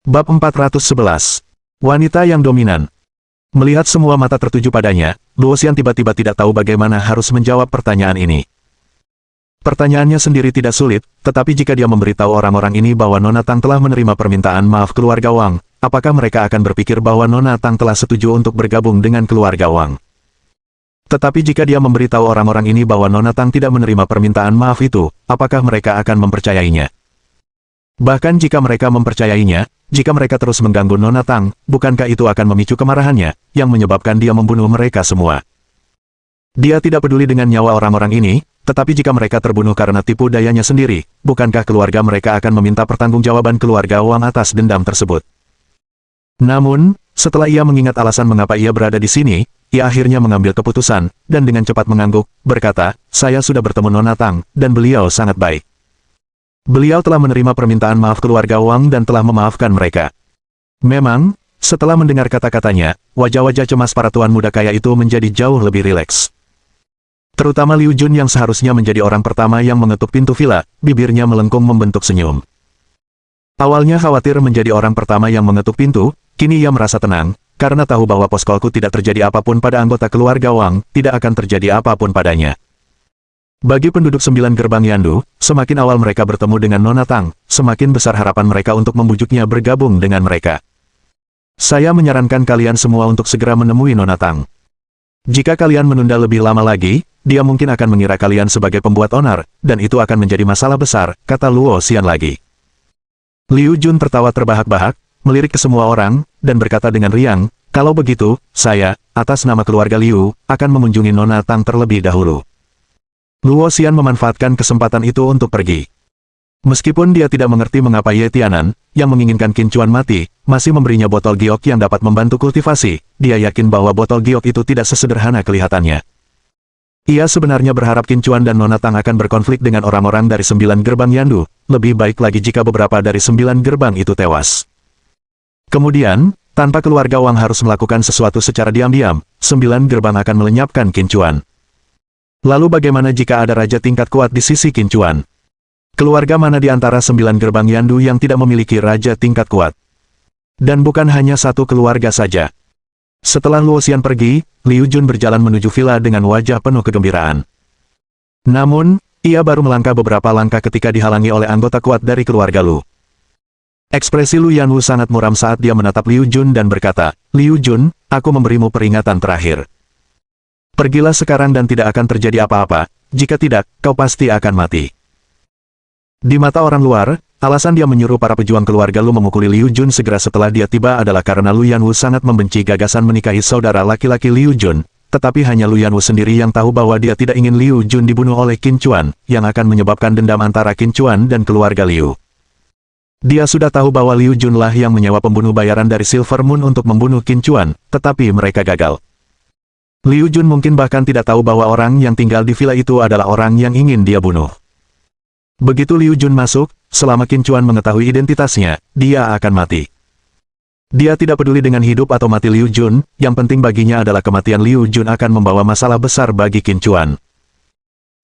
Bab 411. Wanita yang dominan. Melihat semua mata tertuju padanya, Luo Xian tiba-tiba tidak tahu bagaimana harus menjawab pertanyaan ini. Pertanyaannya sendiri tidak sulit, tetapi jika dia memberitahu orang-orang ini bahwa Nona Tang telah menerima permintaan maaf keluarga Wang, apakah mereka akan berpikir bahwa Nona Tang telah setuju untuk bergabung dengan keluarga Wang? Tetapi jika dia memberitahu orang-orang ini bahwa Nona Tang tidak menerima permintaan maaf itu, apakah mereka akan mempercayainya? Bahkan jika mereka mempercayainya, jika mereka terus mengganggu Nona Tang, bukankah itu akan memicu kemarahannya, yang menyebabkan dia membunuh mereka semua? Dia tidak peduli dengan nyawa orang-orang ini, tetapi jika mereka terbunuh karena tipu dayanya sendiri, bukankah keluarga mereka akan meminta pertanggungjawaban keluarga Wang atas dendam tersebut? Namun, setelah ia mengingat alasan mengapa ia berada di sini, ia akhirnya mengambil keputusan, dan dengan cepat mengangguk, berkata, "Saya sudah bertemu Nona Tang, dan beliau sangat baik. Beliau telah menerima permintaan maaf keluarga Wang dan telah memaafkan mereka." Memang, setelah mendengar kata-katanya, wajah-wajah cemas para tuan muda kaya itu menjadi jauh lebih rileks. Terutama Liu Jun yang seharusnya menjadi orang pertama yang mengetuk pintu villa, bibirnya melengkung membentuk senyum. Awalnya khawatir menjadi orang pertama yang mengetuk pintu, kini ia merasa tenang, karena tahu bahwa poskolku tidak terjadi apapun pada anggota keluarga Wang, tidak akan terjadi apapun padanya. Bagi penduduk 9 gerbang Yandu, semakin awal mereka bertemu dengan Nona Tang, semakin besar harapan mereka untuk membujuknya bergabung dengan mereka. Saya menyarankan kalian semua untuk segera menemui Nona Tang. Jika kalian menunda lebih lama lagi, dia mungkin akan mengira kalian sebagai pembuat onar, dan itu akan menjadi masalah besar, kata Luo Xian lagi. Liu Jun tertawa terbahak-bahak, melirik ke semua orang, dan berkata dengan riang, "Kalau begitu, saya, atas nama keluarga Liu, akan mengunjungi Nona Tang terlebih dahulu." Luo Xian memanfaatkan kesempatan itu untuk pergi. Meskipun dia tidak mengerti mengapa Ye Tianan, yang menginginkan Qin Chuan mati, masih memberinya botol giok yang dapat membantu kultivasi, dia yakin bahwa botol giok itu tidak sesederhana kelihatannya. Ia sebenarnya berharap Qin Chuan dan Nona Tang akan berkonflik dengan orang-orang dari 9 gerbang Yandu, lebih baik lagi jika beberapa dari 9 gerbang itu tewas. Kemudian, tanpa keluarga Wang harus melakukan sesuatu secara diam-diam, 9 gerbang akan melenyapkan Qin Chuan. Lalu bagaimana jika ada raja tingkat kuat di sisi Qin Chuan? Keluarga mana di antara 9 gerbang Yandu yang tidak memiliki raja tingkat kuat? Dan bukan hanya satu keluarga saja. Setelah Luo Xian pergi, Liu Jun berjalan menuju villa dengan wajah penuh kegembiraan. Namun, ia baru melangkah beberapa langkah ketika dihalangi oleh anggota kuat dari keluarga Lu. Ekspresi Lu Yanwu sangat muram saat dia menatap Liu Jun dan berkata, "Liu Jun, aku memberimu peringatan terakhir. Pergilah sekarang dan tidak akan terjadi apa-apa, jika tidak, kau pasti akan mati." Di mata orang luar, alasan dia menyuruh para pejuang keluarga Lu memukuli Liu Jun segera setelah dia tiba adalah karena Lu Yanwu sangat membenci gagasan menikahi saudara laki-laki Liu Jun, tetapi hanya Lu Yanwu sendiri yang tahu bahwa dia tidak ingin Liu Jun dibunuh oleh Qin Chuan, yang akan menyebabkan dendam antara Qin Chuan dan keluarga Liu. Dia sudah tahu bahwa Liu Jun lah yang menyewa pembunuh bayaran dari Silver Moon untuk membunuh Qin Chuan, tetapi mereka gagal. Liu Jun mungkin bahkan tidak tahu bahwa orang yang tinggal di villa itu adalah orang yang ingin dia bunuh. Begitu Liu Jun masuk, selama Qin Chuan mengetahui identitasnya, dia akan mati. Dia tidak peduli dengan hidup atau mati Liu Jun, yang penting baginya adalah kematian Liu Jun akan membawa masalah besar bagi Qin Chuan.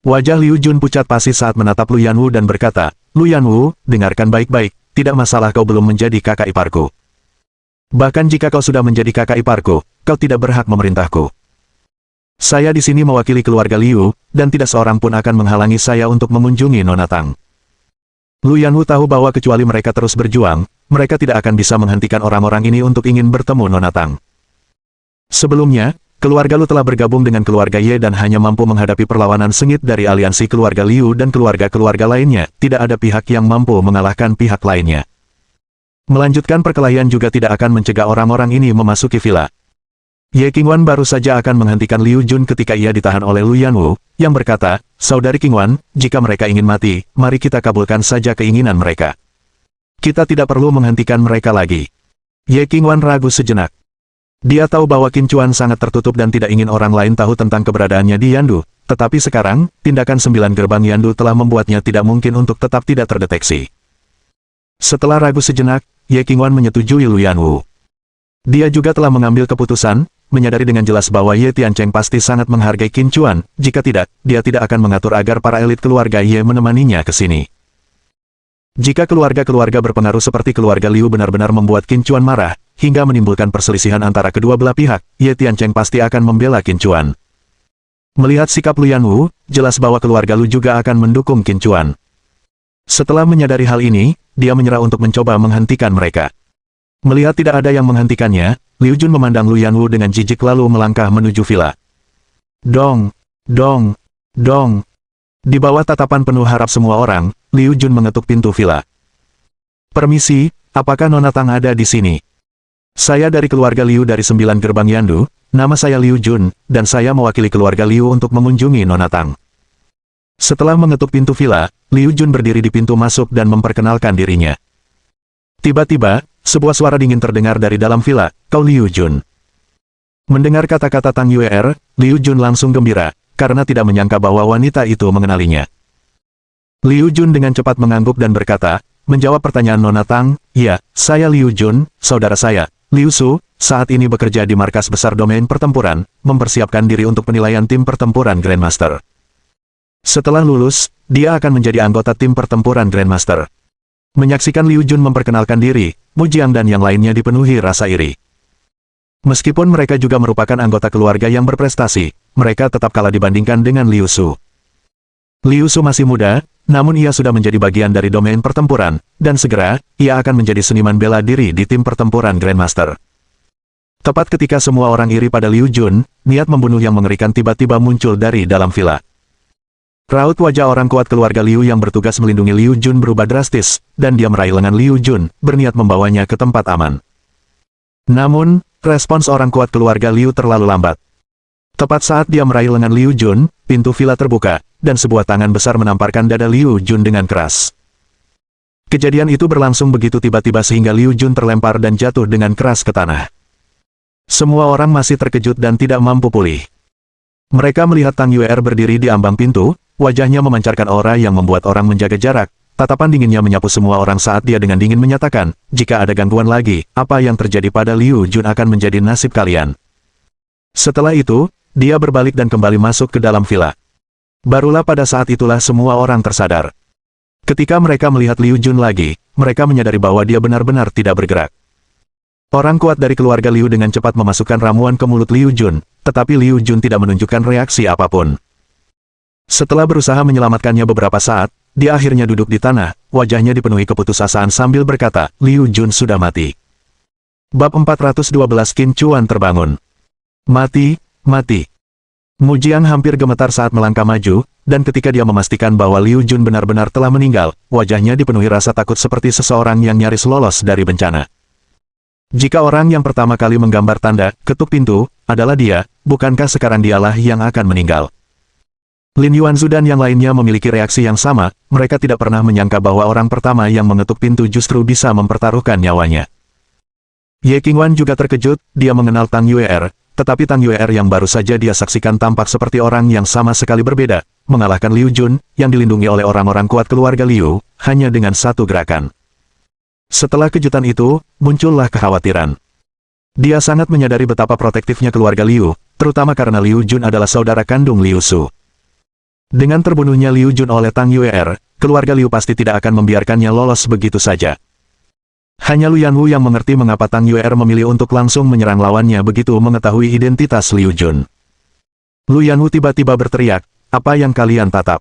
Wajah Liu Jun pucat pasi saat menatap Lu Yanwu dan berkata, "Lu Yanwu, dengarkan baik-baik, tidak masalah kau belum menjadi kakak iparku. Bahkan jika kau sudah menjadi kakak iparku, kau tidak berhak memerintahku. Saya di sini mewakili keluarga Liu, dan tidak seorang pun akan menghalangi saya untuk mengunjungi Nona Tang." Lu Yanwu tahu bahwa kecuali mereka terus berjuang, mereka tidak akan bisa menghentikan orang-orang ini untuk ingin bertemu Nona Tang. Sebelumnya, keluarga Lu telah bergabung dengan keluarga Ye dan hanya mampu menghadapi perlawanan sengit dari aliansi keluarga Liu dan keluarga-keluarga lainnya, tidak ada pihak yang mampu mengalahkan pihak lainnya. Melanjutkan perkelahian juga tidak akan mencegah orang-orang ini memasuki villa. Ye Qingwan baru saja akan menghentikan Liu Jun ketika ia ditahan oleh Lu Yanwu, yang berkata, "Saudari Qingwan, jika mereka ingin mati, mari kita kabulkan saja keinginan mereka. Kita tidak perlu menghentikan mereka lagi." Ye Qingwan ragu sejenak. Dia tahu bahwa Qin Chuan sangat tertutup dan tidak ingin orang lain tahu tentang keberadaannya di Yandu, tetapi sekarang, tindakan 9 gerbang Yandu telah membuatnya tidak mungkin untuk tetap tidak terdeteksi. Setelah ragu sejenak, Ye Qingwan menyetujui Lu Yanwu. Dia juga telah mengambil keputusan, menyadari dengan jelas bahwa Ye Tiancheng pasti sangat menghargai Qin Chuan, jika tidak, dia tidak akan mengatur agar para elit keluarga Ye menemaninya ke sini. Jika keluarga-keluarga berpengaruh seperti keluarga Liu benar-benar membuat Qin Chuan marah, hingga menimbulkan perselisihan antara kedua belah pihak, Ye Tiancheng pasti akan membela Qin Chuan. Melihat sikap Luyan Wu, jelas bahwa keluarga Lu juga akan mendukung Qin Chuan. Setelah menyadari hal ini, dia menyerah untuk mencoba menghentikan mereka. Melihat tidak ada yang menghentikannya, Liu Jun memandang Luyan Wu dengan jijik lalu melangkah menuju villa. Dong, dong, dong. Di bawah tatapan penuh harap semua orang, Liu Jun mengetuk pintu villa. Permisi, apakah Nona Tang ada di sini? Saya dari keluarga Liu dari 9 gerbang Yandu, nama saya Liu Jun, dan saya mewakili keluarga Liu untuk mengunjungi Nona Tang. Setelah mengetuk pintu villa, Liu Jun berdiri di pintu masuk dan memperkenalkan dirinya. Tiba-tiba, sebuah suara dingin terdengar dari dalam villa, "Kau Liu Jun." Mendengar kata-kata Tang Yuer, Liu Jun langsung gembira, karena tidak menyangka bahwa wanita itu mengenalinya. Liu Jun dengan cepat mengangguk dan berkata, menjawab pertanyaan Nona Tang, "Ya, saya Liu Jun, saudara saya, Liu Su, saat ini bekerja di markas besar domain pertempuran, mempersiapkan diri untuk penilaian tim pertempuran Grandmaster. Setelah lulus, dia akan menjadi anggota tim pertempuran Grandmaster." Menyaksikan Liu Jun memperkenalkan diri, Mu Jiang dan yang lainnya dipenuhi rasa iri. Meskipun mereka juga merupakan anggota keluarga yang berprestasi, mereka tetap kalah dibandingkan dengan Liu Su. Liu Su masih muda, namun ia sudah menjadi bagian dari domain pertempuran, dan segera, ia akan menjadi seniman bela diri di tim pertempuran Grandmaster. Tepat ketika semua orang iri pada Liu Jun, niat membunuh yang mengerikan tiba-tiba muncul dari dalam villa. Raut wajah orang kuat keluarga Liu yang bertugas melindungi Liu Jun berubah drastis, dan dia meraih lengan Liu Jun, berniat membawanya ke tempat aman. Namun, respons orang kuat keluarga Liu terlalu lambat. Tepat saat dia meraih lengan Liu Jun, pintu villa terbuka, dan sebuah tangan besar menamparkan dada Liu Jun dengan keras. Kejadian itu berlangsung begitu tiba-tiba sehingga Liu Jun terlempar dan jatuh dengan keras ke tanah. Semua orang masih terkejut dan tidak mampu pulih. Mereka melihat Tang Yuer berdiri di ambang pintu, wajahnya memancarkan aura yang membuat orang menjaga jarak. Tatapan dinginnya menyapu semua orang saat dia dengan dingin menyatakan, jika ada gangguan lagi, apa yang terjadi pada Liu Jun akan menjadi nasib kalian. Setelah itu, dia berbalik dan kembali masuk ke dalam villa. Barulah pada saat itulah semua orang tersadar. Ketika mereka melihat Liu Jun lagi, mereka menyadari bahwa dia benar-benar tidak bergerak. Orang kuat dari keluarga Liu dengan cepat memasukkan ramuan ke mulut Liu Jun, tetapi Liu Jun tidak menunjukkan reaksi apapun. Setelah berusaha menyelamatkannya beberapa saat, dia akhirnya duduk di tanah, wajahnya dipenuhi keputusasaan sambil berkata, Liu Jun sudah mati. Bab 412 Qin Chuan terbangun. Mati, mati. Mu Jiang hampir gemetar saat melangkah maju, dan ketika dia memastikan bahwa Liu Jun benar-benar telah meninggal, wajahnya dipenuhi rasa takut seperti seseorang yang nyaris lolos dari bencana. Jika orang yang pertama kali menggambar tanda, ketuk pintu, adalah dia, bukankah sekarang dialah yang akan meninggal? Lin Yuanzu dan yang lainnya memiliki reaksi yang sama, mereka tidak pernah menyangka bahwa orang pertama yang mengetuk pintu justru bisa mempertaruhkan nyawanya. Ye Qingwan juga terkejut, dia mengenal Tang Yuer, tetapi Tang Yuer yang baru saja dia saksikan tampak seperti orang yang sama sekali berbeda, mengalahkan Liu Jun, yang dilindungi oleh orang-orang kuat keluarga Liu, hanya dengan satu gerakan. Setelah kejutan itu, muncullah kekhawatiran. Dia sangat menyadari betapa protektifnya keluarga Liu, terutama karena Liu Jun adalah saudara kandung Liu Su. Dengan terbunuhnya Liu Jun oleh Tang Yuer, keluarga Liu pasti tidak akan membiarkannya lolos begitu saja. Hanya Luyan Wu yang mengerti mengapa Tang Yuer memilih untuk langsung menyerang lawannya begitu mengetahui identitas Liu Jun. Luyan Wu tiba-tiba berteriak, apa yang kalian tatap?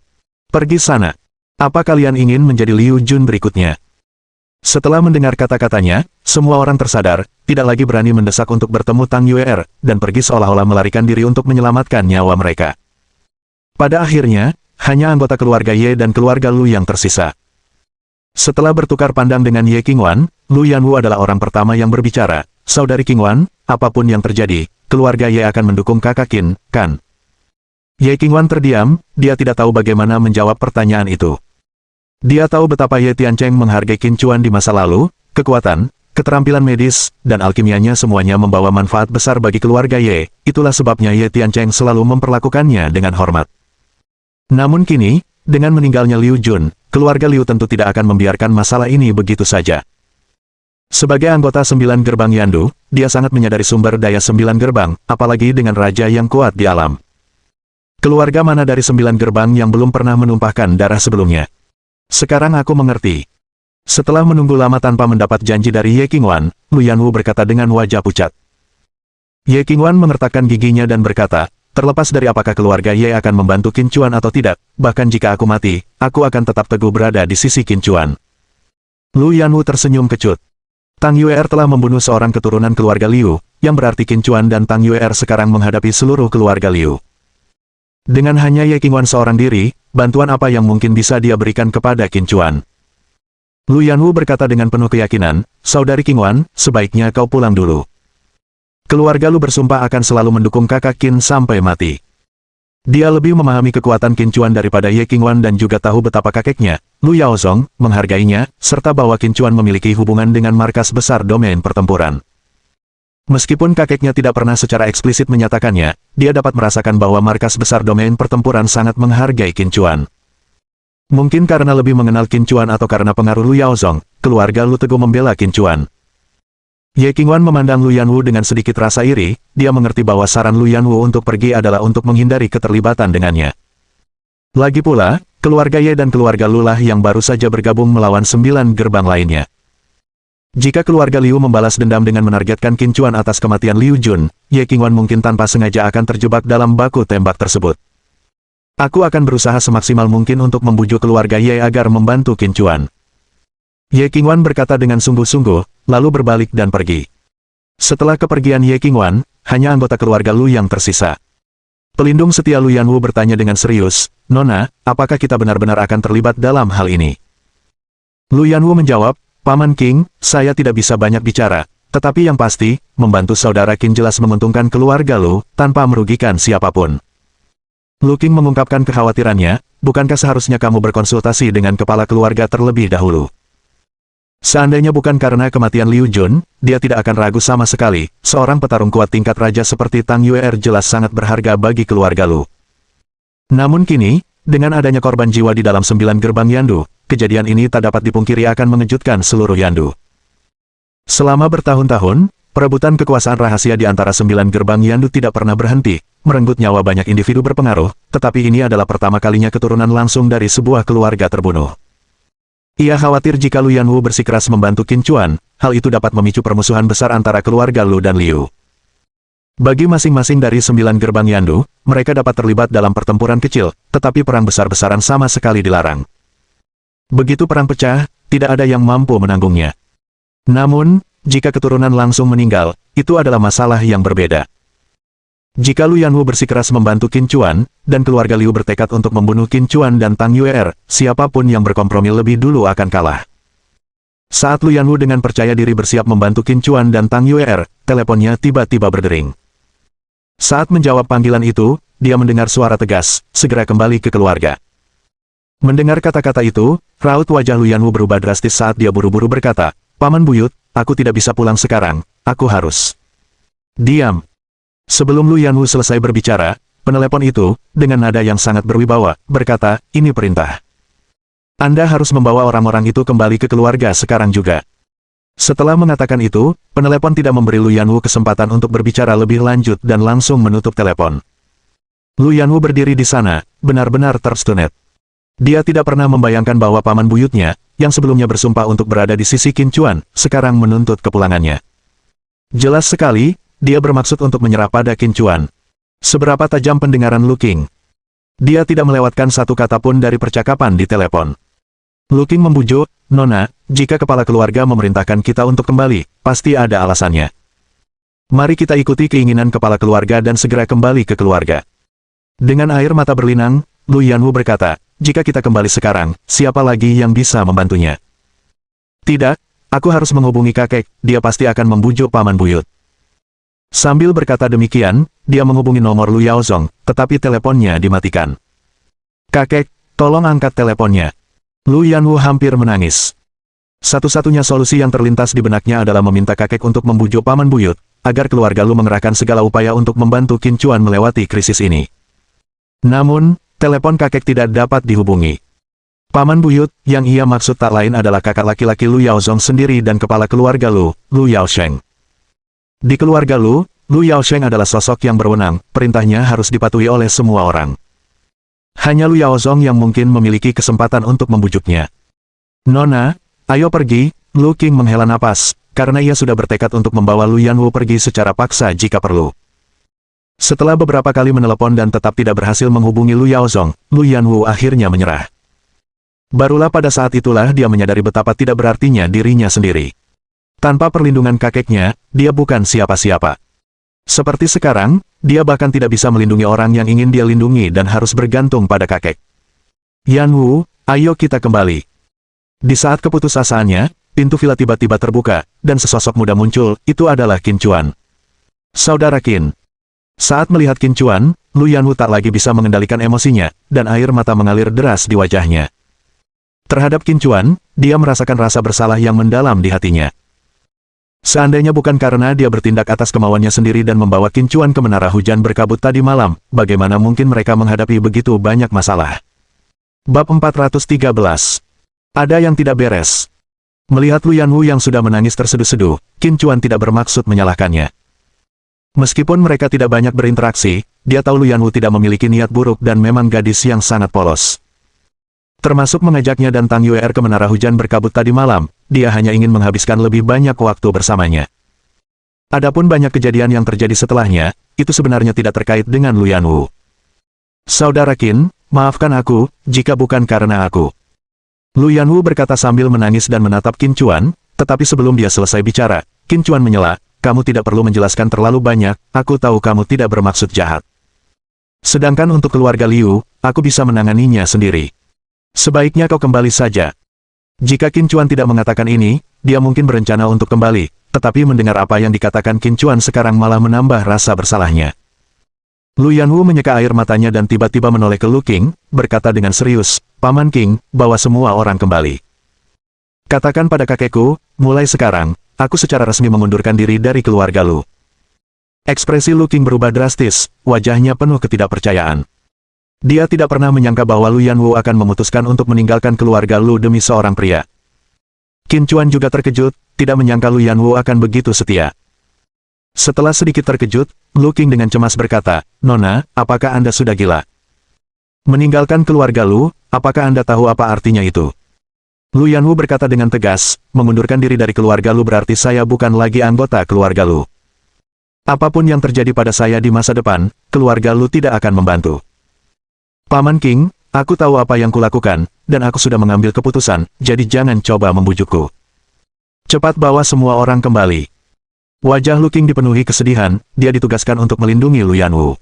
Pergi sana. Apa kalian ingin menjadi Liu Jun berikutnya? Setelah mendengar kata-katanya, semua orang tersadar, tidak lagi berani mendesak untuk bertemu Tang Yuer, dan pergi seolah-olah melarikan diri untuk menyelamatkan nyawa mereka. Pada akhirnya, hanya anggota keluarga Ye dan keluarga Lu yang tersisa. Setelah bertukar pandang dengan Ye Qingwan, Lu Yanwu adalah orang pertama yang berbicara, saudari Qingwan, apapun yang terjadi, keluarga Ye akan mendukung kakak Qin, kan? Ye Qingwan terdiam, dia tidak tahu bagaimana menjawab pertanyaan itu. Dia tahu betapa Ye Tiancheng menghargai Qin Chuan di masa lalu, kekuatan, keterampilan medis, dan alkimianya semuanya membawa manfaat besar bagi keluarga Ye, itulah sebabnya Ye Tiancheng selalu memperlakukannya dengan hormat. Namun kini, dengan meninggalnya Liu Jun, keluarga Liu tentu tidak akan membiarkan masalah ini begitu saja. Sebagai anggota 9 gerbang Yandu, dia sangat menyadari sumber daya 9 gerbang, apalagi dengan raja yang kuat di alam. Keluarga mana dari 9 gerbang yang belum pernah menumpahkan darah sebelumnya? Sekarang aku mengerti. Setelah menunggu lama tanpa mendapat janji dari Ye Qingwan, Lu Yanwu berkata dengan wajah pucat. Ye Qingwan mengertakkan giginya dan berkata, terlepas dari apakah keluarga Ye akan membantu Qin Chuan atau tidak, bahkan jika aku mati, aku akan tetap teguh berada di sisi Qin Chuan. Lu Yanwu tersenyum kecut. Tang Yue'er telah membunuh seorang keturunan keluarga Liu, yang berarti Qin Chuan dan Tang Yue'er sekarang menghadapi seluruh keluarga Liu. Dengan hanya Ye Qingwan seorang diri, bantuan apa yang mungkin bisa dia berikan kepada Qin Chuan? Lu Yanwu berkata dengan penuh keyakinan, saudari Qingwan, sebaiknya kau pulang dulu. Keluarga Lu bersumpah akan selalu mendukung kakak Qin sampai mati. Dia lebih memahami kekuatan Qin Chuan daripada Ye Qingwan dan juga tahu betapa kakeknya, Lu Yaozong, menghargainya, serta bahwa Qin Chuan memiliki hubungan dengan markas besar domain pertempuran. Meskipun kakeknya tidak pernah secara eksplisit menyatakannya, dia dapat merasakan bahwa markas besar domain pertempuran sangat menghargai Qin Chuan. Mungkin karena lebih mengenal Qin Chuan atau karena pengaruh Lu Yaozong, keluarga Lu teguh membela Qin Chuan. Ye Qingwan memandang Lu Yanwu dengan sedikit rasa iri, dia mengerti bahwa saran Lu Yanwu untuk pergi adalah untuk menghindari keterlibatan dengannya. Lagi pula, keluarga Ye dan keluarga Lu lah yang baru saja bergabung melawan 9 gerbang lainnya. Jika keluarga Liu membalas dendam dengan menargetkan Qin Chuan atas kematian Liu Jun, Ye Qingwan mungkin tanpa sengaja akan terjebak dalam baku tembak tersebut. Aku akan berusaha semaksimal mungkin untuk membujuk keluarga Ye agar membantu Qin Chuan. Ye Qingwan berkata dengan sungguh-sungguh, lalu berbalik dan pergi. Setelah kepergian Ye Qingwan, hanya anggota keluarga Lu yang tersisa. Pelindung setia Lu Yanwu bertanya dengan serius, Nona, apakah kita benar-benar akan terlibat dalam hal ini? Lu Yanwu menjawab, Paman King, saya tidak bisa banyak bicara, tetapi yang pasti, membantu saudara Qin jelas menguntungkan keluarga Lu, tanpa merugikan siapapun. Lu King mengungkapkan kekhawatirannya, bukankah seharusnya kamu berkonsultasi dengan kepala keluarga terlebih dahulu? Seandainya bukan karena kematian Liu Jun, dia tidak akan ragu sama sekali, seorang petarung kuat tingkat raja seperti Tang Yue'er jelas sangat berharga bagi keluarga Lu. Namun kini, dengan adanya korban jiwa di dalam 9 gerbang Yandu, kejadian ini tak dapat dipungkiri akan mengejutkan seluruh Yandu. Selama bertahun-tahun, perebutan kekuasaan rahasia di antara 9 gerbang Yandu tidak pernah berhenti, merenggut nyawa banyak individu berpengaruh, tetapi ini adalah pertama kalinya keturunan langsung dari sebuah keluarga terbunuh. Ia khawatir jika Lu Yanwu bersikeras membantu Qin Chuan, hal itu dapat memicu permusuhan besar antara keluarga Lu dan Liu. Bagi masing-masing dari 9 gerbang Yandu, mereka dapat terlibat dalam pertempuran kecil, tetapi perang besar-besaran sama sekali dilarang. Begitu perang pecah, tidak ada yang mampu menanggungnya. Namun, jika keturunan langsung meninggal, itu adalah masalah yang berbeda. Jika Lu Yanwu bersikeras membantu Qin Chuan, dan keluarga Liu bertekad untuk membunuh Qin Chuan dan Tang Yue'er, siapapun yang berkompromi lebih dulu akan kalah. Saat Lu Yanwu dengan percaya diri bersiap membantu Qin Chuan dan Tang Yue'er, teleponnya tiba-tiba berdering. Saat menjawab panggilan itu, dia mendengar suara tegas, segera kembali ke keluarga. Mendengar kata-kata itu, raut wajah Lu Yanwu berubah drastis saat dia buru-buru berkata, Paman Buyut, aku tidak bisa pulang sekarang, aku harus. Diam. Sebelum Lu Yanwu selesai berbicara, penelepon itu, dengan nada yang sangat berwibawa, berkata, ini perintah. Anda harus membawa orang-orang itu kembali ke keluarga sekarang juga. Setelah mengatakan itu, penelepon tidak memberi Lu Yanwu kesempatan untuk berbicara lebih lanjut dan langsung menutup telepon. Lu Yanwu berdiri di sana, benar-benar terstunet. Dia tidak pernah membayangkan bahwa paman buyutnya, yang sebelumnya bersumpah untuk berada di sisi Qin Chuan, sekarang menuntut kepulangannya. Jelas sekali, dia bermaksud untuk menyerah pada Qin Chuan. Seberapa tajam pendengaran Lu King? Dia tidak melewatkan satu kata pun dari percakapan di telepon. Lu King membujuk, Nona, jika kepala keluarga memerintahkan kita untuk kembali, pasti ada alasannya. Mari kita ikuti keinginan kepala keluarga dan segera kembali ke keluarga. Dengan air mata berlinang, Lu Yanwu berkata, jika kita kembali sekarang, siapa lagi yang bisa membantunya? Tidak, aku harus menghubungi kakek, dia pasti akan membujuk paman buyut. Sambil berkata demikian, dia menghubungi nomor Lu Yaozong, tetapi teleponnya dimatikan. Kakek, tolong angkat teleponnya. Lu Yanwu hampir menangis. Satu-satunya solusi yang terlintas di benaknya adalah meminta kakek untuk membujuk paman buyut, agar keluarga Lu mengerahkan segala upaya untuk membantu Qin Chuan melewati krisis ini. Namun, telepon kakek tidak dapat dihubungi. Paman buyut, yang ia maksud tak lain adalah kakak laki-laki Lu Yaozong sendiri dan kepala keluarga Lu, Lu Yaosheng. Di keluarga Lu Yaosheng adalah sosok yang berwenang, perintahnya harus dipatuhi oleh semua orang. Hanya Lu Yaozong yang mungkin memiliki kesempatan untuk membujuknya. Nona, Ayo pergi, Lu Qing menghela napas, karena ia sudah bertekad untuk membawa Lu Yanwu pergi secara paksa jika perlu. Setelah beberapa kali menelepon dan tetap tidak berhasil menghubungi Lu Yaozong, Lu Yanwu akhirnya menyerah. Barulah pada saat itulah dia menyadari betapa tidak berartinya dirinya sendiri. Tanpa perlindungan kakeknya, dia bukan siapa-siapa. Seperti sekarang, dia bahkan tidak bisa melindungi orang yang ingin dia lindungi dan harus bergantung pada kakek. Yanwu, ayo kita kembali. Di saat keputusasaannya, pintu villa tiba-tiba terbuka, dan sesosok muda muncul, itu adalah Qin Chuan. Saudara Qin. Saat melihat Qin Chuan, Lu Yanwu tak lagi bisa mengendalikan emosinya, dan air mata mengalir deras di wajahnya. Terhadap Qin Chuan, dia merasakan rasa bersalah yang mendalam di hatinya. Seandainya bukan karena dia bertindak atas kemauannya sendiri dan membawa Qin Chuan ke menara hujan berkabut tadi malam, bagaimana mungkin mereka menghadapi begitu banyak masalah. Bab 413. Ada yang tidak beres. Melihat Lu Yanwu yang sudah menangis terseduh-seduh, Qin Chuan tidak bermaksud menyalahkannya. Meskipun mereka tidak banyak berinteraksi, dia tahu Lu Yanwu tidak memiliki niat buruk dan memang gadis yang sangat polos. Termasuk mengajaknya dan Tang Yue'er ke menara hujan berkabut tadi malam, dia hanya ingin menghabiskan lebih banyak waktu bersamanya. Adapun banyak kejadian yang terjadi setelahnya, itu sebenarnya tidak terkait dengan Lu Yanwu. Saudara Qin, maafkan aku, jika bukan karena aku. Lu Yanwu berkata sambil menangis dan menatap Qin Chuan, tetapi sebelum dia selesai bicara, Qin Chuan menyela, kamu tidak perlu menjelaskan terlalu banyak, aku tahu kamu tidak bermaksud jahat. Sedangkan untuk keluarga Liu, aku bisa menanganinya sendiri. Sebaiknya kau kembali saja. Jika Qin Chuan tidak mengatakan ini, dia mungkin berencana untuk kembali, tetapi mendengar apa yang dikatakan Qin Chuan sekarang malah menambah rasa bersalahnya. Lu Yanwu menyeka air matanya dan tiba-tiba menoleh ke Lu Qing, berkata dengan serius, Paman Qing, bawa semua orang kembali. Katakan pada kakekku, mulai sekarang, aku secara resmi mengundurkan diri dari keluarga Lu. Ekspresi Lu Qing berubah drastis, wajahnya penuh ketidakpercayaan. Dia tidak pernah menyangka bahwa Lu Yanwu akan memutuskan untuk meninggalkan keluarga Lu demi seorang pria. Qin Chuan juga terkejut, tidak menyangka Lu Yanwu akan begitu setia. Setelah sedikit terkejut, Lu Qing dengan cemas berkata, Nona, apakah Anda sudah gila? Meninggalkan keluarga Lu, apakah Anda tahu apa artinya itu? Lu Yanwu berkata dengan tegas, mengundurkan diri dari keluarga Lu berarti saya bukan lagi anggota keluarga Lu. Apapun yang terjadi pada saya di masa depan, keluarga Lu tidak akan membantu. Paman Qing, aku tahu apa yang kulakukan, dan aku sudah mengambil keputusan, jadi jangan coba membujukku. Cepat bawa semua orang kembali. Wajah Lu Qing dipenuhi kesedihan, dia ditugaskan untuk melindungi Lu Yanwu.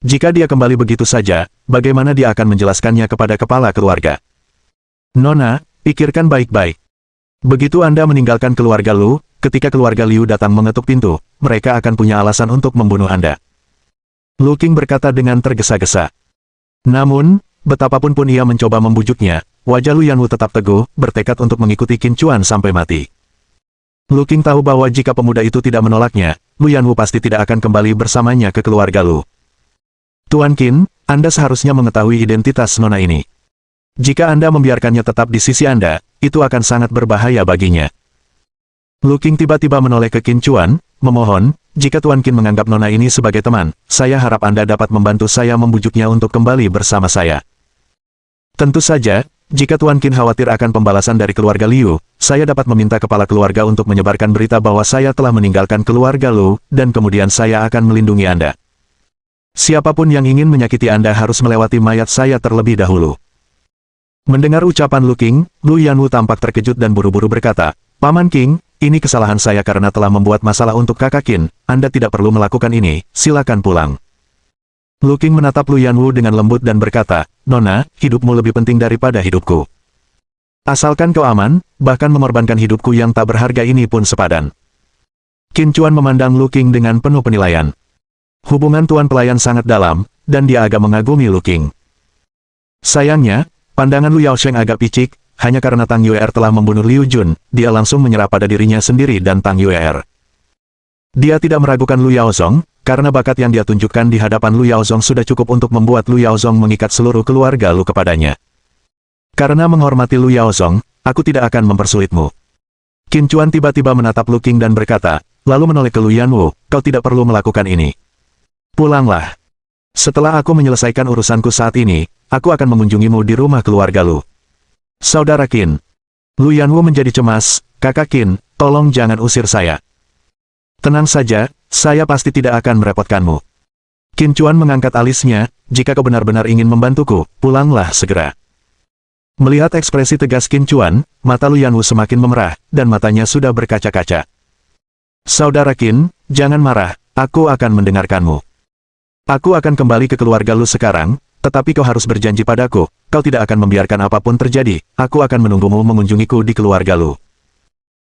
Jika dia kembali begitu saja, bagaimana dia akan menjelaskannya kepada kepala keluarga? Nona, pikirkan baik-baik. Begitu Anda meninggalkan keluarga Lu, ketika keluarga Liu datang mengetuk pintu, mereka akan punya alasan untuk membunuh Anda. Lu Qing berkata dengan tergesa-gesa. Namun, betapapun pun ia mencoba membujuknya, wajah Lu Yanwu tetap teguh, bertekad untuk mengikuti Qin Chuan sampai mati. Lu Qing tahu bahwa jika pemuda itu tidak menolaknya, Lu Yanwu pasti tidak akan kembali bersamanya ke keluarga Lu. Tuan Qin, Anda seharusnya mengetahui identitas nona ini. Jika Anda membiarkannya tetap di sisi Anda, itu akan sangat berbahaya baginya. Lu Qing tiba-tiba menoleh ke Qin Chuan, memohon, jika Tuan Qin menganggap nona ini sebagai teman, saya harap Anda dapat membantu saya membujuknya untuk kembali bersama saya. Tentu saja, jika Tuan Qin khawatir akan pembalasan dari keluarga Liu, saya dapat meminta kepala keluarga untuk menyebarkan berita bahwa saya telah meninggalkan keluarga Lu, dan kemudian saya akan melindungi Anda. Siapapun yang ingin menyakiti Anda harus melewati mayat saya terlebih dahulu. Mendengar ucapan Lu Qing, Lu Yanwu tampak terkejut dan buru-buru berkata, Paman Qing, ini kesalahan saya karena telah membuat masalah untuk kakak Qin, Anda tidak perlu melakukan ini, silakan pulang. Lu Qing menatap Lu Yanwu dengan lembut dan berkata, Nona, hidupmu lebih penting daripada hidupku. Asalkan kau aman, bahkan mengorbankan hidupku yang tak berharga ini pun sepadan. Qin Chuan memandang Lu Qing dengan penuh penilaian. Hubungan tuan pelayan sangat dalam, dan dia agak mengagumi Lu Qing. Sayangnya, pandangan Lu Yaosheng agak picik, hanya karena Tang Yue'er telah membunuh Liu Jun, dia langsung menyerah pada dirinya sendiri dan Tang Yue'er. Dia tidak meragukan Lu Yaozong, karena bakat yang dia tunjukkan di hadapan Lu Yaozong sudah cukup untuk membuat Lu Yaozong mengikat seluruh keluarga Lu kepadanya. Karena menghormati Lu Yaozong, aku tidak akan mempersulitmu. Qin Chuan tiba-tiba menatap Lu Qing dan berkata, lalu menoleh ke Lu Yanwu, kau tidak perlu melakukan ini. Pulanglah. Setelah aku menyelesaikan urusanku saat ini, aku akan mengunjungimu di rumah keluarga Lu. Saudara Qin. Lu Yanwu menjadi cemas, Kakak Qin, tolong jangan usir saya. Tenang saja, saya pasti tidak akan merepotkanmu. Qin Chuan mengangkat alisnya, jika kau benar-benar ingin membantuku, pulanglah segera. Melihat ekspresi tegas Qin Chuan, mata Lu Yanwu semakin memerah, dan matanya sudah berkaca-kaca. Saudara Qin, jangan marah, aku akan mendengarkanmu. Aku akan kembali ke keluarga Lu sekarang, tetapi kau harus berjanji padaku, kau tidak akan membiarkan apapun terjadi, aku akan menunggumu mengunjungiku di keluarga Lu.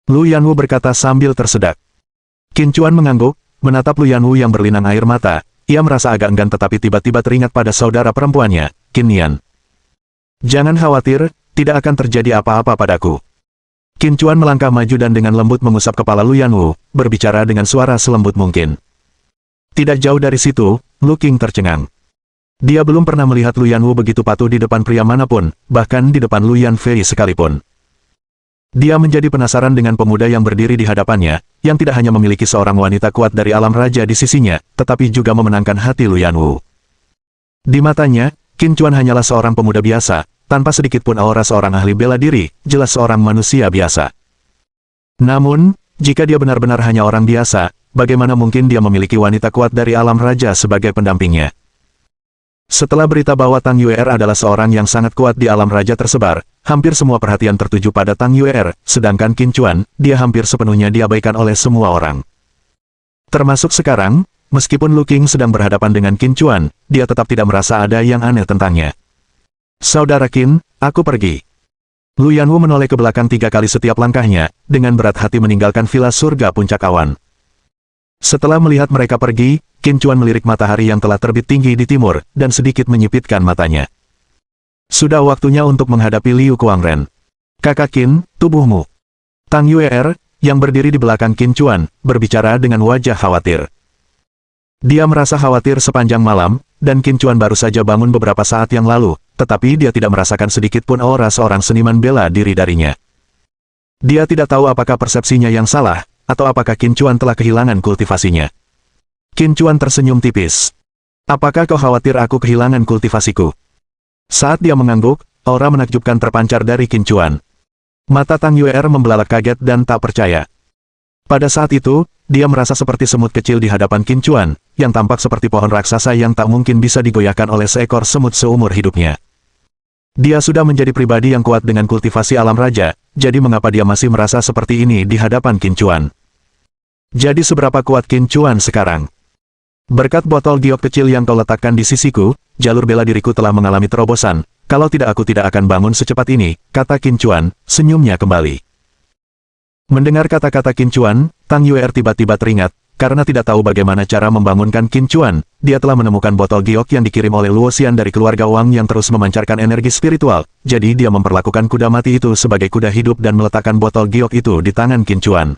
Lu Yanwu berkata sambil tersedak. Qin Chuan mengangguk, menatap Lu Yanwu yang berlinang air mata, ia merasa agak enggan tetapi tiba-tiba teringat pada saudara perempuannya, Qin Nian. Jangan khawatir, tidak akan terjadi apa-apa padaku. Qin Chuan melangkah maju dan dengan lembut mengusap kepala Lu Yanwu, berbicara dengan suara selembut mungkin. Tidak jauh dari situ, Lu Qing tercengang. Dia belum pernah melihat Lu Yanwu begitu patuh di depan pria manapun, bahkan di depan Lu Yanfei sekalipun. Dia menjadi penasaran dengan pemuda yang berdiri di hadapannya, yang tidak hanya memiliki seorang wanita kuat dari alam raja di sisinya, tetapi juga memenangkan hati Lu Yanwu. Di matanya, Qin Chuan hanyalah seorang pemuda biasa, tanpa sedikit pun aura seorang ahli bela diri, jelas seorang manusia biasa. Namun, jika dia benar-benar hanya orang biasa, bagaimana mungkin dia memiliki wanita kuat dari alam raja sebagai pendampingnya? Setelah berita bahwa Tang Yuer adalah seorang yang sangat kuat di alam raja tersebar, hampir semua perhatian tertuju pada Tang Yuer, sedangkan Qin Chuan, dia hampir sepenuhnya diabaikan oleh semua orang. Termasuk sekarang, meskipun Lu Qing sedang berhadapan dengan Qin Chuan, dia tetap tidak merasa ada yang aneh tentangnya. Saudara Qin, aku pergi. Lu Yanwu menoleh ke belakang 3 kali setiap langkahnya, dengan berat hati meninggalkan villa surga puncak awan. Setelah melihat mereka pergi, Qin Chuan melirik matahari yang telah terbit tinggi di timur, dan sedikit menyipitkan matanya. Sudah waktunya untuk menghadapi Liu Kuangren. Kakak Qin, tubuhmu. Tang Yuer, yang berdiri di belakang Qin Chuan, berbicara dengan wajah khawatir. Dia merasa khawatir sepanjang malam, dan Qin Chuan baru saja bangun beberapa saat yang lalu, tetapi dia tidak merasakan sedikit pun aura seorang seniman bela diri darinya. Dia tidak tahu apakah persepsinya yang salah, atau apakah Qin Chuan telah kehilangan kultivasinya. Qin Chuan tersenyum tipis. Apakah kau khawatir aku kehilangan kultivasiku? Saat dia mengangguk, aura menakjubkan terpancar dari Qin Chuan. Mata Tang Yuer membelalak kaget dan tak percaya. Pada saat itu, dia merasa seperti semut kecil di hadapan Qin Chuan, yang tampak seperti pohon raksasa yang tak mungkin bisa digoyahkan oleh seekor semut seumur hidupnya. Dia sudah menjadi pribadi yang kuat dengan kultivasi alam raja, jadi mengapa dia masih merasa seperti ini di hadapan Qin Chuan? Jadi seberapa kuat Qin Chuan sekarang? Berkat botol giok kecil yang kau letakkan di sisiku, jalur bela diriku telah mengalami terobosan, kalau tidak aku tidak akan bangun secepat ini, kata Qin Chuan, senyumnya kembali. Mendengar kata-kata Qin Chuan, Tang Yuer tiba-tiba teringat, karena tidak tahu bagaimana cara membangunkan Qin Chuan, dia telah menemukan botol giok yang dikirim oleh Luo Xian dari keluarga Wang yang terus memancarkan energi spiritual, jadi dia memperlakukan kuda mati itu sebagai kuda hidup dan meletakkan botol giok itu di tangan Qin Chuan.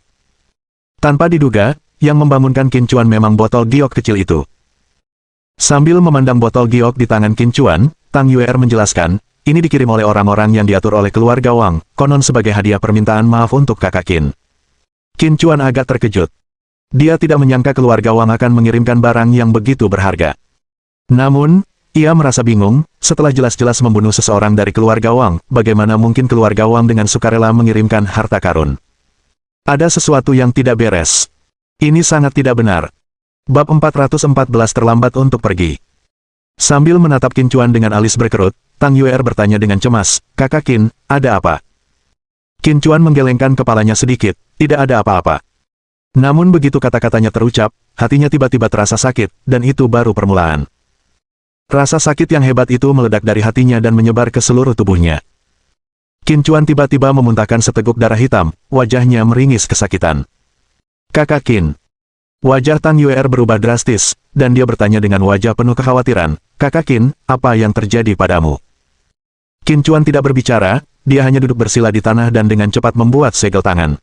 Tanpa diduga, yang membangunkan Qin Chuan memang botol giok kecil itu. Sambil memandang botol giok di tangan Qin Chuan, Tang Yuer menjelaskan, ini dikirim oleh orang-orang yang diatur oleh keluarga Wang, konon sebagai hadiah permintaan maaf untuk kakak Qin. Qin Chuan agak terkejut. Dia tidak menyangka keluarga Wang akan mengirimkan barang yang begitu berharga. Namun, ia merasa bingung, setelah jelas-jelas membunuh seseorang dari keluarga Wang, bagaimana mungkin keluarga Wang dengan sukarela mengirimkan harta karun? Ada sesuatu yang tidak beres. Ini sangat tidak benar. Bab 414 terlambat untuk pergi. Sambil menatap Qin Chuan dengan alis berkerut, Tang Yuer bertanya dengan cemas, kakak Qin, ada apa? Qin Chuan menggelengkan kepalanya sedikit, tidak ada apa-apa. Namun begitu kata-katanya terucap, hatinya tiba-tiba terasa sakit, dan itu baru permulaan. Rasa sakit yang hebat itu meledak dari hatinya dan menyebar ke seluruh tubuhnya. Qin Chuan tiba-tiba memuntahkan seteguk darah hitam, wajahnya meringis kesakitan. Kakak Qin. Wajah Tang Yuer berubah drastis, dan dia bertanya dengan wajah penuh kekhawatiran, kakak Qin, apa yang terjadi padamu? Qin Chuan tidak berbicara, dia hanya duduk bersila di tanah dan dengan cepat membuat segel tangan.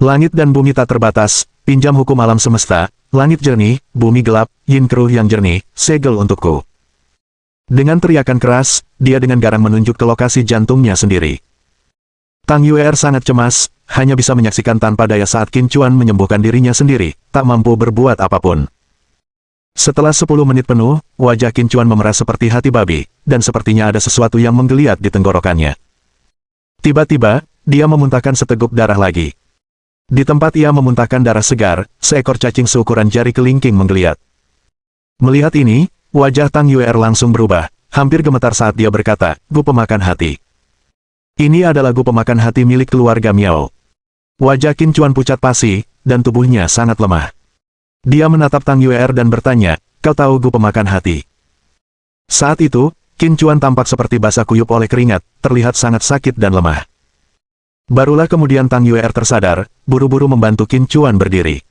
Langit dan bumi tak terbatas, pinjam hukum alam semesta, langit jernih, bumi gelap, yin keruh yang jernih, segel untukku. Dengan teriakan keras, dia dengan garang menunjuk ke lokasi jantungnya sendiri. Tang Yuer sangat cemas, hanya bisa menyaksikan tanpa daya saat Qin Chuan menyembuhkan dirinya sendiri, tak mampu berbuat apapun. Setelah 10 menit penuh, wajah Qin Chuan memerah seperti hati babi, dan sepertinya ada sesuatu yang menggeliat di tenggorokannya. Tiba-tiba, dia memuntahkan seteguk darah lagi. Di tempat ia memuntahkan darah segar, seekor cacing seukuran jari kelingking menggeliat. Melihat ini, wajah Tang Yuer langsung berubah, hampir gemetar saat dia berkata, "Gu pemakan hati." Ini adalah gu pemakan hati milik keluarga Miao. Wajah Qin Chuan pucat pasi, dan tubuhnya sangat lemah. Dia menatap Tang Yuer dan bertanya, "Kau tahu gu pemakan hati?" Saat itu, Qin Chuan tampak seperti basah kuyup oleh keringat, terlihat sangat sakit dan lemah. Barulah kemudian Tang Yuer tersadar, buru-buru membantu Qin Chuan berdiri.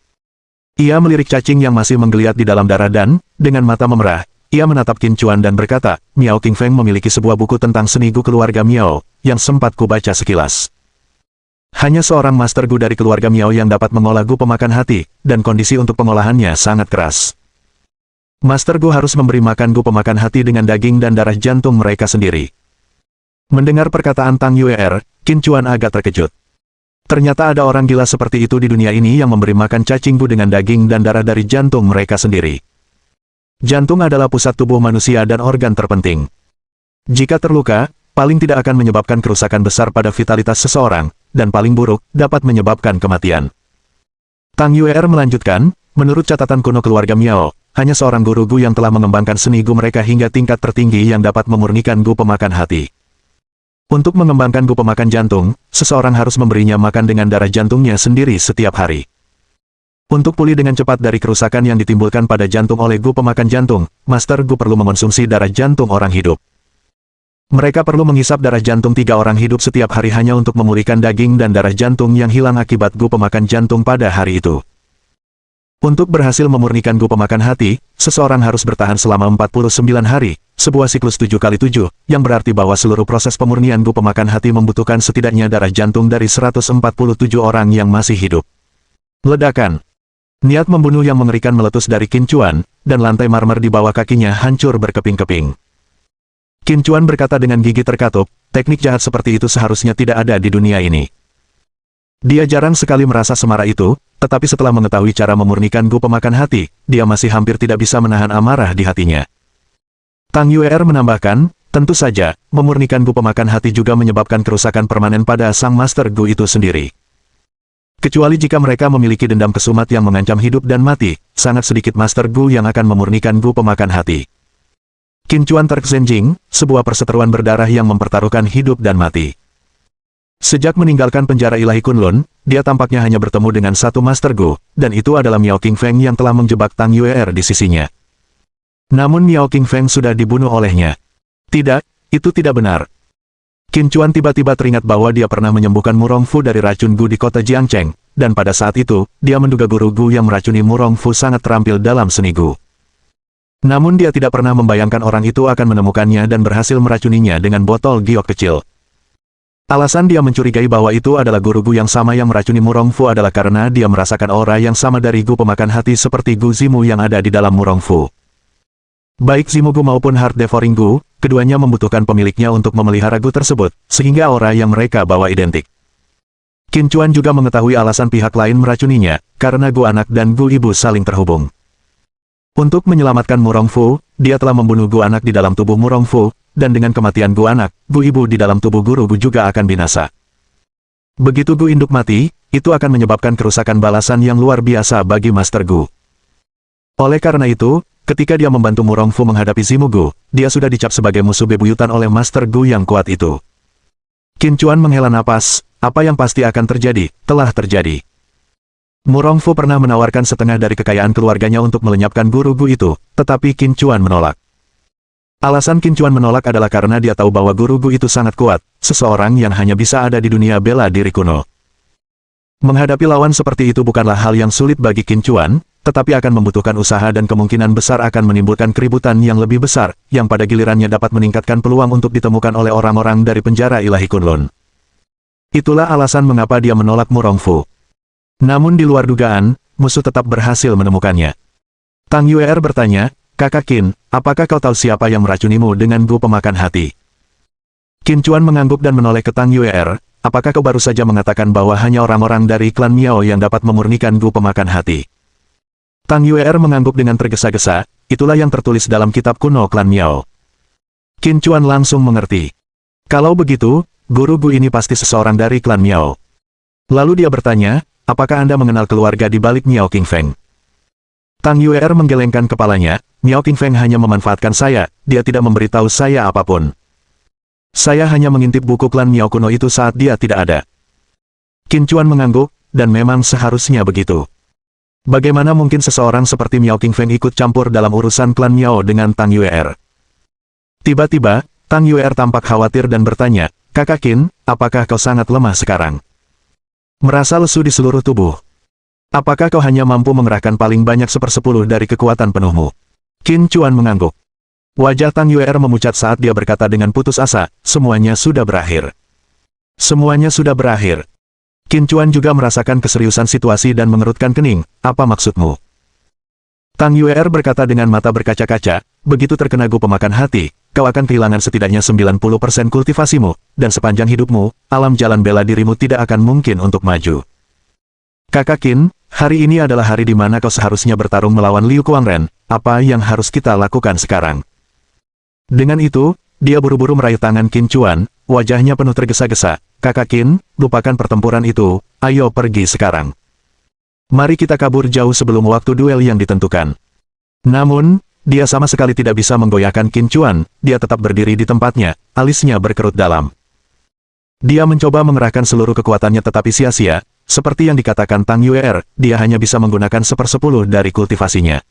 Ia melirik cacing yang masih menggeliat di dalam darah dan, dengan mata memerah, ia menatap Qin Chuan dan berkata, "Miao Qingfeng memiliki sebuah buku tentang seni gu keluarga Miao, yang sempat kubaca sekilas. Hanya seorang master gu dari keluarga Miao yang dapat mengolah gu pemakan hati, dan kondisi untuk pengolahannya sangat keras. Master gu harus memberi makan gu pemakan hati dengan daging dan darah jantung mereka sendiri." Mendengar perkataan Tang Yuer, Qin Chuan agak terkejut. Ternyata ada orang gila seperti itu di dunia ini yang memberi makan cacing gu dengan daging dan darah dari jantung mereka sendiri. Jantung adalah pusat tubuh manusia dan organ terpenting. Jika terluka, paling tidak akan menyebabkan kerusakan besar pada vitalitas seseorang, dan paling buruk, dapat menyebabkan kematian. Tang Yuer melanjutkan, menurut catatan kuno keluarga Miao, hanya seorang guru gu yang telah mengembangkan seni gu mereka hingga tingkat tertinggi yang dapat memurnikan gu pemakan hati. Untuk mengembangkan gu pemakan jantung, seseorang harus memberinya makan dengan darah jantungnya sendiri setiap hari. Untuk pulih dengan cepat dari kerusakan yang ditimbulkan pada jantung oleh gu pemakan jantung, Master Gu perlu mengonsumsi darah jantung orang hidup. Mereka perlu menghisap darah jantung 3 orang hidup setiap hari hanya untuk memulihkan daging dan darah jantung yang hilang akibat gu pemakan jantung pada hari itu. Untuk berhasil memurnikan gu pemakan hati, seseorang harus bertahan selama 49 hari, sebuah siklus 7x7, yang berarti bahwa seluruh proses pemurnian gu pemakan hati membutuhkan setidaknya darah jantung dari 147 orang yang masih hidup. Ledakan. Niat membunuh yang mengerikan meletus dari Qin Chuan, dan lantai marmer di bawah kakinya hancur berkeping-keping. Qin Chuan berkata dengan gigi terkatup, teknik jahat seperti itu seharusnya tidak ada di dunia ini. Dia jarang sekali merasa semarah itu, tetapi setelah mengetahui cara memurnikan gu pemakan hati, dia masih hampir tidak bisa menahan amarah di hatinya. Tang Yuer menambahkan, tentu saja, memurnikan gu pemakan hati juga menyebabkan kerusakan permanen pada sang master gu itu sendiri. Kecuali jika mereka memiliki dendam kesumat yang mengancam hidup dan mati, sangat sedikit master gu yang akan memurnikan gu pemakan hati. Qin Chuan terksenjing, sebuah perseteruan berdarah yang mempertaruhkan hidup dan mati. Sejak meninggalkan penjara ilahi Kunlun, dia tampaknya hanya bertemu dengan satu Master Gu, dan itu adalah Miao Qingfeng yang telah menjebak Tang Yuer di sisinya. Namun Miao Qingfeng sudah dibunuh olehnya. Tidak, itu tidak benar. Qin Chuan tiba-tiba teringat bahwa dia pernah menyembuhkan Murong Fu dari racun Gu di kota Jiangcheng, dan pada saat itu, dia menduga guru Gu yang meracuni Murong Fu sangat terampil dalam seni Gu. Namun dia tidak pernah membayangkan orang itu akan menemukannya dan berhasil meracuninya dengan botol giok kecil. Alasan dia mencurigai bahwa itu adalah guru Gu yang sama yang meracuni Murong Fu adalah karena dia merasakan aura yang sama dari Gu pemakan hati seperti Gu Zimu yang ada di dalam Murong Fu. Baik Zimu Gu maupun Heart Devouring Gu, keduanya membutuhkan pemiliknya untuk memelihara Gu tersebut, sehingga aura yang mereka bawa identik. Qin Chuan juga mengetahui alasan pihak lain meracuninya, karena Gu anak dan Gu ibu saling terhubung. Untuk menyelamatkan Murong Fu, dia telah membunuh Gu anak di dalam tubuh Murong Fu, dan dengan kematian Gu anak, Gu ibu di dalam tubuh guru Gu juga akan binasa. Begitu Gu induk mati, itu akan menyebabkan kerusakan balasan yang luar biasa bagi Master Gu. Oleh karena itu, ketika dia membantu Murong Fu menghadapi Zimu Gu, dia sudah dicap sebagai musuh bebuyutan oleh Master Gu yang kuat itu. Qin Chuan menghela napas, apa yang pasti akan terjadi, telah terjadi. Murong Fu pernah menawarkan setengah dari kekayaan keluarganya untuk melenyapkan guru Gu itu, tetapi Qin Chuan menolak. Alasan Qin Chuan menolak adalah karena dia tahu bahwa guru Gu itu sangat kuat, seseorang yang hanya bisa ada di dunia bela diri kuno. Menghadapi lawan seperti itu bukanlah hal yang sulit bagi Qin Chuan, tetapi akan membutuhkan usaha dan kemungkinan besar akan menimbulkan keributan yang lebih besar, yang pada gilirannya dapat meningkatkan peluang untuk ditemukan oleh orang-orang dari penjara ilahi Kunlun. Itulah alasan mengapa dia menolak Murong Fu. Namun di luar dugaan, musuh tetap berhasil menemukannya. Tang Yuer bertanya, "Kakak Qin, apakah kau tahu siapa yang meracunimu dengan Gu pemakan hati?" Qin Chuan mengangguk dan menoleh ke Tang Yuer, "Apakah kau baru saja mengatakan bahwa hanya orang-orang dari klan Miao yang dapat memurnikan Gu pemakan hati?" Tang Yuer mengangguk dengan tergesa-gesa, "Itulah yang tertulis dalam kitab kuno klan Miao." Qin Chuan langsung mengerti. Kalau begitu, Guru Gu ini pasti seseorang dari klan Miao. Lalu dia bertanya, apakah Anda mengenal keluarga di balik Miao Qingfeng? Tang Yuer menggelengkan kepalanya, Miao Qingfeng hanya memanfaatkan saya, dia tidak memberitahu saya apapun. Saya hanya mengintip buku klan Miao kuno itu saat dia tidak ada. Qin Chuan mengangguk, dan memang seharusnya begitu. Bagaimana mungkin seseorang seperti Miao Qingfeng ikut campur dalam urusan klan Miao dengan Tang Yuer? Tiba-tiba, Tang Yuer tampak khawatir dan bertanya, Kakak Qin, apakah kau sangat lemah sekarang? Merasa lesu di seluruh tubuh. Apakah kau hanya mampu mengerahkan paling banyak 1/10 dari kekuatan penuhmu? Qin Chuan mengangguk. Wajah Tang Yuer memucat saat dia berkata dengan putus asa, semuanya sudah berakhir. Semuanya sudah berakhir. Qin Chuan juga merasakan keseriusan situasi dan mengerutkan kening, apa maksudmu? Tang Yuer berkata dengan mata berkaca-kaca, begitu terkena Gu pemakan hati, kau akan kehilangan setidaknya 90% kultivasimu, dan sepanjang hidupmu, alam jalan bela dirimu tidak akan mungkin untuk maju. Kakak Qin, hari ini adalah hari di mana kau seharusnya bertarung melawan Liu Kuangren, apa yang harus kita lakukan sekarang? Dengan itu, dia buru-buru meraih tangan Qin Chuan, wajahnya penuh tergesa-gesa, Kakak Qin, lupakan pertempuran itu, ayo pergi sekarang. Mari kita kabur jauh sebelum waktu duel yang ditentukan. Namun, dia sama sekali tidak bisa menggoyahkan Qin Chuan, dia tetap berdiri di tempatnya, alisnya berkerut dalam. Dia mencoba mengerahkan seluruh kekuatannya tetapi sia-sia, seperti yang dikatakan Tang Yuer, dia hanya bisa menggunakan 1/10 dari kultivasinya.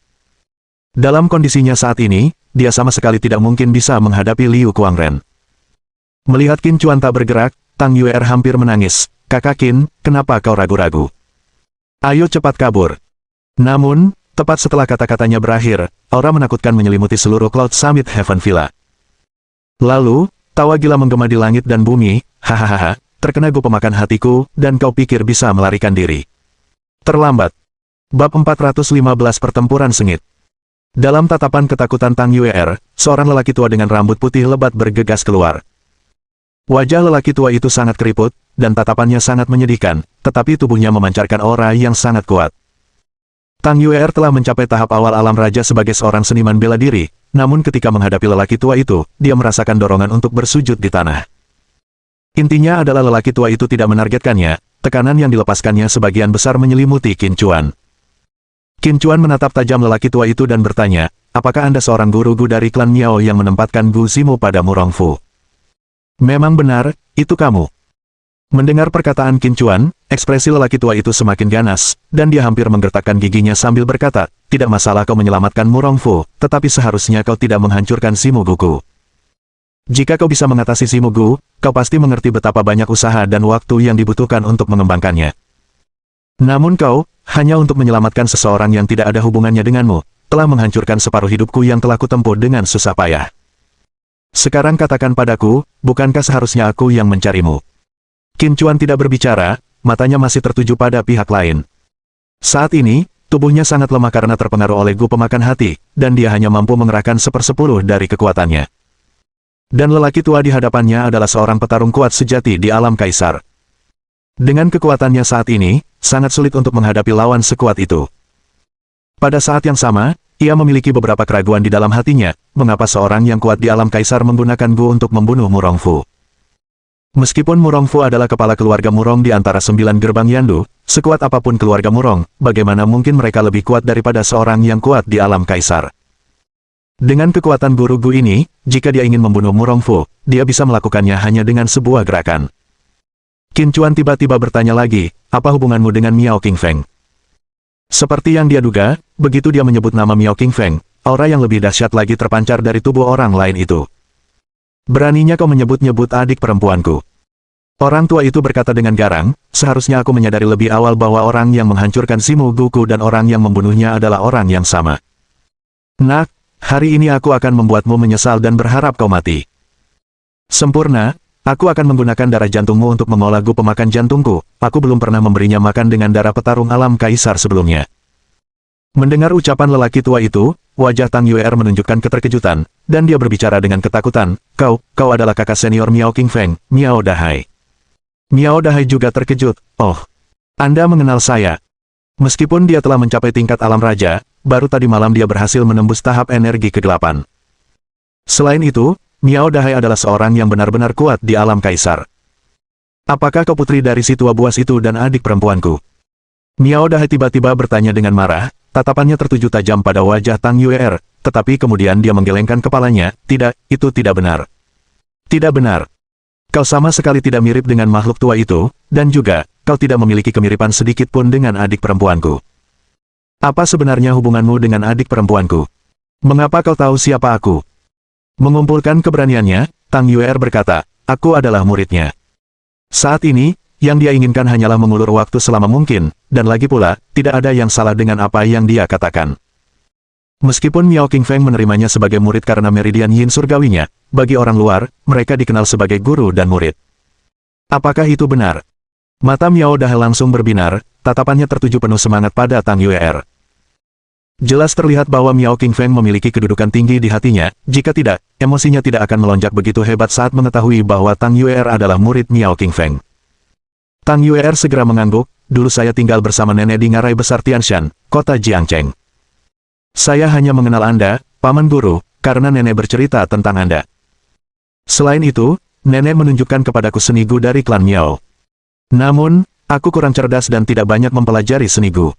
Dalam kondisinya saat ini, dia sama sekali tidak mungkin bisa menghadapi Liu Kuangren. Melihat Qin Chuan tak bergerak, Tang Yuer hampir menangis, Kakak Qin, kenapa kau ragu-ragu? Ayo cepat kabur. Namun, tepat setelah kata-katanya berakhir, aura menakutkan menyelimuti seluruh Cloud Summit Heaven Villa. Lalu, tawa gila menggema di langit dan bumi, hahaha, terkena Gu pemakan hatiku, dan kau pikir bisa melarikan diri. Terlambat. Bab 415 Pertempuran Sengit. Dalam tatapan ketakutan Tang Yuer, seorang lelaki tua dengan rambut putih lebat bergegas keluar. Wajah lelaki tua itu sangat keriput, dan tatapannya sangat menyedihkan, tetapi tubuhnya memancarkan aura yang sangat kuat. Tang Yuer telah mencapai tahap awal alam raja sebagai seorang seniman bela diri, namun ketika menghadapi lelaki tua itu, dia merasakan dorongan untuk bersujud di tanah. Intinya adalah lelaki tua itu tidak menargetkannya, tekanan yang dilepaskannya sebagian besar menyelimuti Qin Chuan. Qin Chuan menatap tajam lelaki tua itu dan bertanya, apakah Anda seorang guru Gu dari klan Miao yang menempatkan Gu Zimu pada Murongfu? Memang benar, itu kamu. Mendengar perkataan Qin Chuan, ekspresi lelaki tua itu semakin ganas, dan dia hampir menggertakkan giginya sambil berkata, tidak masalah kau menyelamatkan Murongfu, tetapi seharusnya kau tidak menghancurkan Zimu Guku. Jika kau bisa mengatasi Zimu Gu, kau pasti mengerti betapa banyak usaha dan waktu yang dibutuhkan untuk mengembangkannya. Namun kau, hanya untuk menyelamatkan seseorang yang tidak ada hubungannya denganmu, telah menghancurkan separuh hidupku yang telah kutempuh dengan susah payah. Sekarang katakan padaku, bukankah seharusnya aku yang mencarimu? Qin Chuan tidak berbicara, matanya masih tertuju pada pihak lain. Saat ini, tubuhnya sangat lemah karena terpengaruh oleh Gu pemakan hati, dan dia hanya mampu mengerahkan 1/10 dari kekuatannya. Dan lelaki tua di hadapannya adalah seorang petarung kuat sejati di alam kaisar. Dengan kekuatannya saat ini, sangat sulit untuk menghadapi lawan sekuat itu. Pada saat yang sama, ia memiliki beberapa keraguan di dalam hatinya, mengapa seorang yang kuat di alam kaisar menggunakan Gu untuk membunuh Murongfu. Meskipun Murongfu adalah kepala keluarga Murong di antara 9 gerbang Yandu, sekuat apapun keluarga Murong, bagaimana mungkin mereka lebih kuat daripada seorang yang kuat di alam kaisar. Dengan kekuatan guru Gu ini, jika dia ingin membunuh Murongfu, dia bisa melakukannya hanya dengan sebuah gerakan. Qin Chuan tiba-tiba bertanya lagi, apa hubunganmu dengan Miao Qingfeng? Seperti yang dia duga, begitu dia menyebut nama Miao Qingfeng, aura yang lebih dahsyat lagi terpancar dari tubuh orang lain itu. Beraninya kau menyebut-nyebut adik perempuanku. Orang tua itu berkata dengan garang, seharusnya aku menyadari lebih awal bahwa orang yang menghancurkan Zimu Guku dan orang yang membunuhnya adalah orang yang sama. Nak, hari ini aku akan membuatmu menyesal dan berharap kau mati. Sempurna, aku akan menggunakan darah jantungmu untuk mengolah Gu pemakan jantungku, aku belum pernah memberinya makan dengan darah petarung alam kaisar sebelumnya. Mendengar ucapan lelaki tua itu, wajah Tang Yuer menunjukkan keterkejutan, dan dia berbicara dengan ketakutan, kau adalah kakak senior Miao Qingfeng, Miao Dahai. Miao Dahai juga terkejut, oh, Anda mengenal saya. Meskipun dia telah mencapai tingkat alam raja, baru tadi malam dia berhasil menembus tahap energi kegelapan. Selain itu, Miao Dahai adalah seorang yang benar-benar kuat di alam kaisar. Apakah kau putri dari si tua buas itu dan adik perempuanku? Miao Dahai tiba-tiba bertanya dengan marah, tatapannya tertuju tajam pada wajah Tang Yuer, tetapi kemudian dia menggelengkan kepalanya, tidak, itu tidak benar. Tidak benar. Kau sama sekali tidak mirip dengan makhluk tua itu, dan juga, kau tidak memiliki kemiripan sedikit pun dengan adik perempuanku. Apa sebenarnya hubunganmu dengan adik perempuanku? Mengapa kau tahu siapa aku? Mengumpulkan keberaniannya, Tang Yuer berkata, aku adalah muridnya. Saat ini, yang dia inginkan hanyalah mengulur waktu selama mungkin, dan lagi pula, tidak ada yang salah dengan apa yang dia katakan. Meskipun Miao Qingfeng menerimanya sebagai murid karena meridian yin surgawinya, bagi orang luar, mereka dikenal sebagai guru dan murid. Apakah itu benar? Mata Miao Dahai langsung berbinar, tatapannya tertuju penuh semangat pada Tang Yuer. Jelas terlihat bahwa Miao Qingfeng memiliki kedudukan tinggi di hatinya, jika tidak, emosinya tidak akan melonjak begitu hebat saat mengetahui bahwa Tang Yuer adalah murid Miao Qingfeng. Tang Yuer segera mengangguk, dulu saya tinggal bersama nenek di ngarai besar Tianshan, kota Jiangcheng. Saya hanya mengenal Anda, Paman Guru, karena nenek bercerita tentang Anda. Selain itu, nenek menunjukkan kepadaku seni Gu dari klan Miao. Namun, aku kurang cerdas dan tidak banyak mempelajari seni Gu.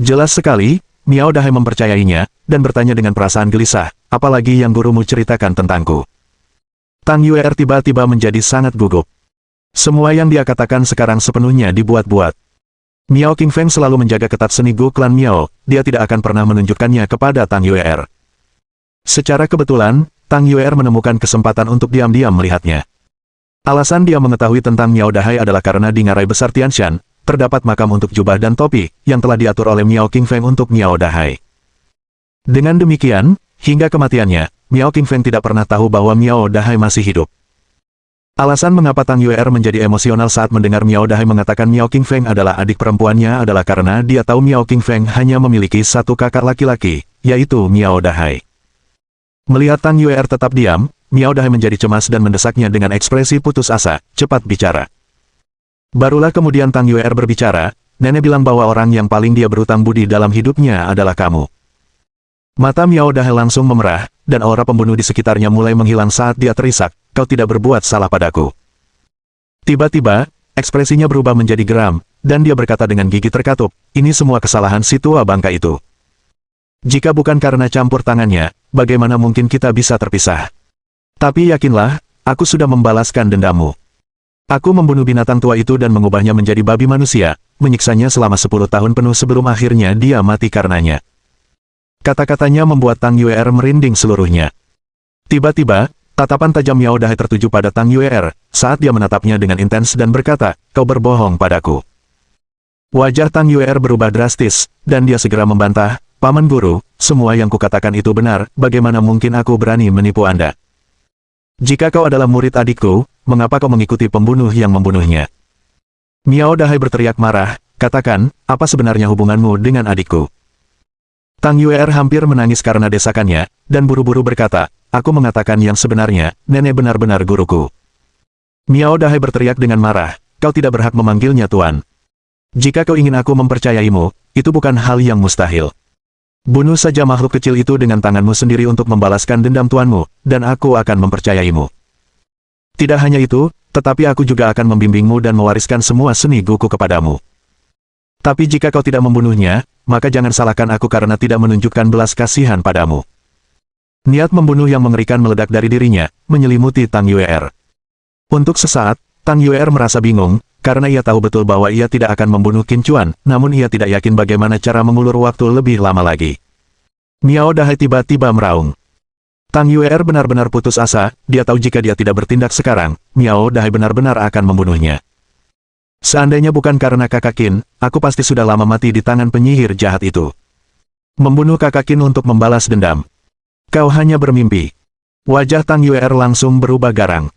Jelas sekali, Miao Dahai mempercayainya, dan bertanya dengan perasaan gelisah, apalagi yang gurumu ceritakan tentangku. Tang Yuer tiba-tiba menjadi sangat gugup. Semua yang dia katakan sekarang sepenuhnya dibuat-buat. Miao Qingfeng selalu menjaga ketat seni Gu klan Miao, dia tidak akan pernah menunjukkannya kepada Tang Yuer. Secara kebetulan, Tang Yuer menemukan kesempatan untuk diam-diam melihatnya. Alasan dia mengetahui tentang Miao Dahai adalah karena di ngarai besar Tianshan, terdapat makam untuk jubah dan topi, yang telah diatur oleh Miao Qingfeng untuk Miao Dahai. Dengan demikian, hingga kematiannya, Miao Qingfeng tidak pernah tahu bahwa Miao Dahai masih hidup. Alasan mengapa Tang Yuer menjadi emosional saat mendengar Miao Dahai mengatakan Miao Qingfeng adalah adik perempuannya adalah karena dia tahu Miao Qingfeng hanya memiliki satu kakak laki-laki, yaitu Miao Dahai. Melihat Tang Yuer tetap diam, Miao Dahai menjadi cemas dan mendesaknya dengan ekspresi putus asa, cepat bicara. Barulah kemudian Tang Yuer berbicara, nenek bilang bahwa orang yang paling dia berutang budi dalam hidupnya adalah kamu. Mata Miao Dahai langsung memerah, dan aura pembunuh di sekitarnya mulai menghilang saat dia terisak, kau tidak berbuat salah padaku. Tiba-tiba, ekspresinya berubah menjadi geram, dan dia berkata dengan gigi terkatup, ini semua kesalahan si tua bangka itu. Jika bukan karena campur tangannya, bagaimana mungkin kita bisa terpisah? Tapi yakinlah, aku sudah membalaskan dendammu. Aku membunuh binatang tua itu dan mengubahnya menjadi babi manusia, menyiksanya selama 10 tahun penuh sebelum akhirnya dia mati karenanya. Kata-katanya membuat Tang Yuer merinding seluruhnya. Tiba-tiba, tatapan tajam Miao Dahai tertuju pada Tang Yuer, saat dia menatapnya dengan intens dan berkata, kau berbohong padaku. Wajah Tang Yuer berubah drastis, dan dia segera membantah, Paman Guru, semua yang kukatakan itu benar, bagaimana mungkin aku berani menipu Anda? Jika kau adalah murid adikku, mengapa kau mengikuti pembunuh yang membunuhnya? Miao Dahai berteriak marah, katakan, apa sebenarnya hubunganmu dengan adikku? Tang Yuer hampir menangis karena desakannya, dan buru-buru berkata, aku mengatakan yang sebenarnya, nenek benar-benar guruku. Miao Dahai berteriak dengan marah, kau tidak berhak memanggilnya Tuan. Jika kau ingin aku mempercayaimu, itu bukan hal yang mustahil. Bunuh saja makhluk kecil itu dengan tanganmu sendiri untuk membalaskan dendam tuanmu, dan aku akan mempercayaimu. Tidak hanya itu, tetapi aku juga akan membimbingmu dan mewariskan semua seni guku kepadamu. Tapi jika kau tidak membunuhnya, maka jangan salahkan aku karena tidak menunjukkan belas kasihan padamu. Niat membunuh yang mengerikan meledak dari dirinya, menyelimuti Tang Yuer. Untuk sesaat, Tang Yuer merasa bingung, karena ia tahu betul bahwa ia tidak akan membunuh Qin Chuan, namun ia tidak yakin bagaimana cara mengulur waktu lebih lama lagi. Miao Dahai tiba-tiba meraung. Tang Yuer benar-benar putus asa, dia tahu jika dia tidak bertindak sekarang, Miao Dahai benar-benar akan membunuhnya. Seandainya bukan karena kakak Qin, aku pasti sudah lama mati di tangan penyihir jahat itu. Membunuh kakak Qin untuk membalas dendam. Kau hanya bermimpi. Wajah Tang Yuer langsung berubah garang.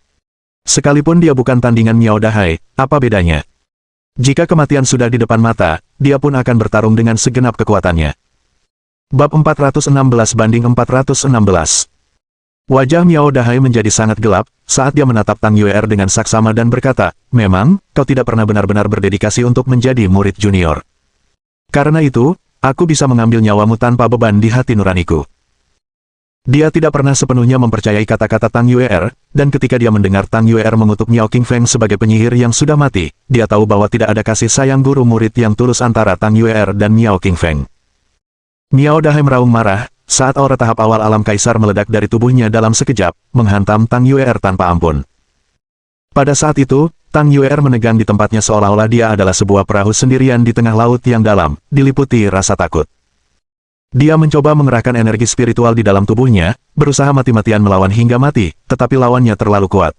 Sekalipun dia bukan tandingan Miao Dahai, apa bedanya? Jika kematian sudah di depan mata, dia pun akan bertarung dengan segenap kekuatannya. Bab 416-416. Wajah Miao Dahai menjadi sangat gelap, saat dia menatap Tang Yuer dengan saksama dan berkata, memang, kau tidak pernah benar-benar berdedikasi untuk menjadi murid junior. Karena itu, aku bisa mengambil nyawamu tanpa beban di hati nuraniku. Dia tidak pernah sepenuhnya mempercayai kata-kata Tang Yuer, dan ketika dia mendengar Tang Yuer mengutuk Miao Qingfeng sebagai penyihir yang sudah mati, dia tahu bahwa tidak ada kasih sayang guru murid yang tulus antara Tang Yuer dan Miao Qingfeng. Miao Dahai meraung marah, saat aura tahap awal alam kaisar meledak dari tubuhnya dalam sekejap, menghantam Tang Yuer tanpa ampun. Pada saat itu, Tang Yuer menegang di tempatnya seolah-olah dia adalah sebuah perahu sendirian di tengah laut yang dalam, diliputi rasa takut. Dia mencoba mengerahkan energi spiritual di dalam tubuhnya, berusaha mati-matian melawan hingga mati, tetapi lawannya terlalu kuat.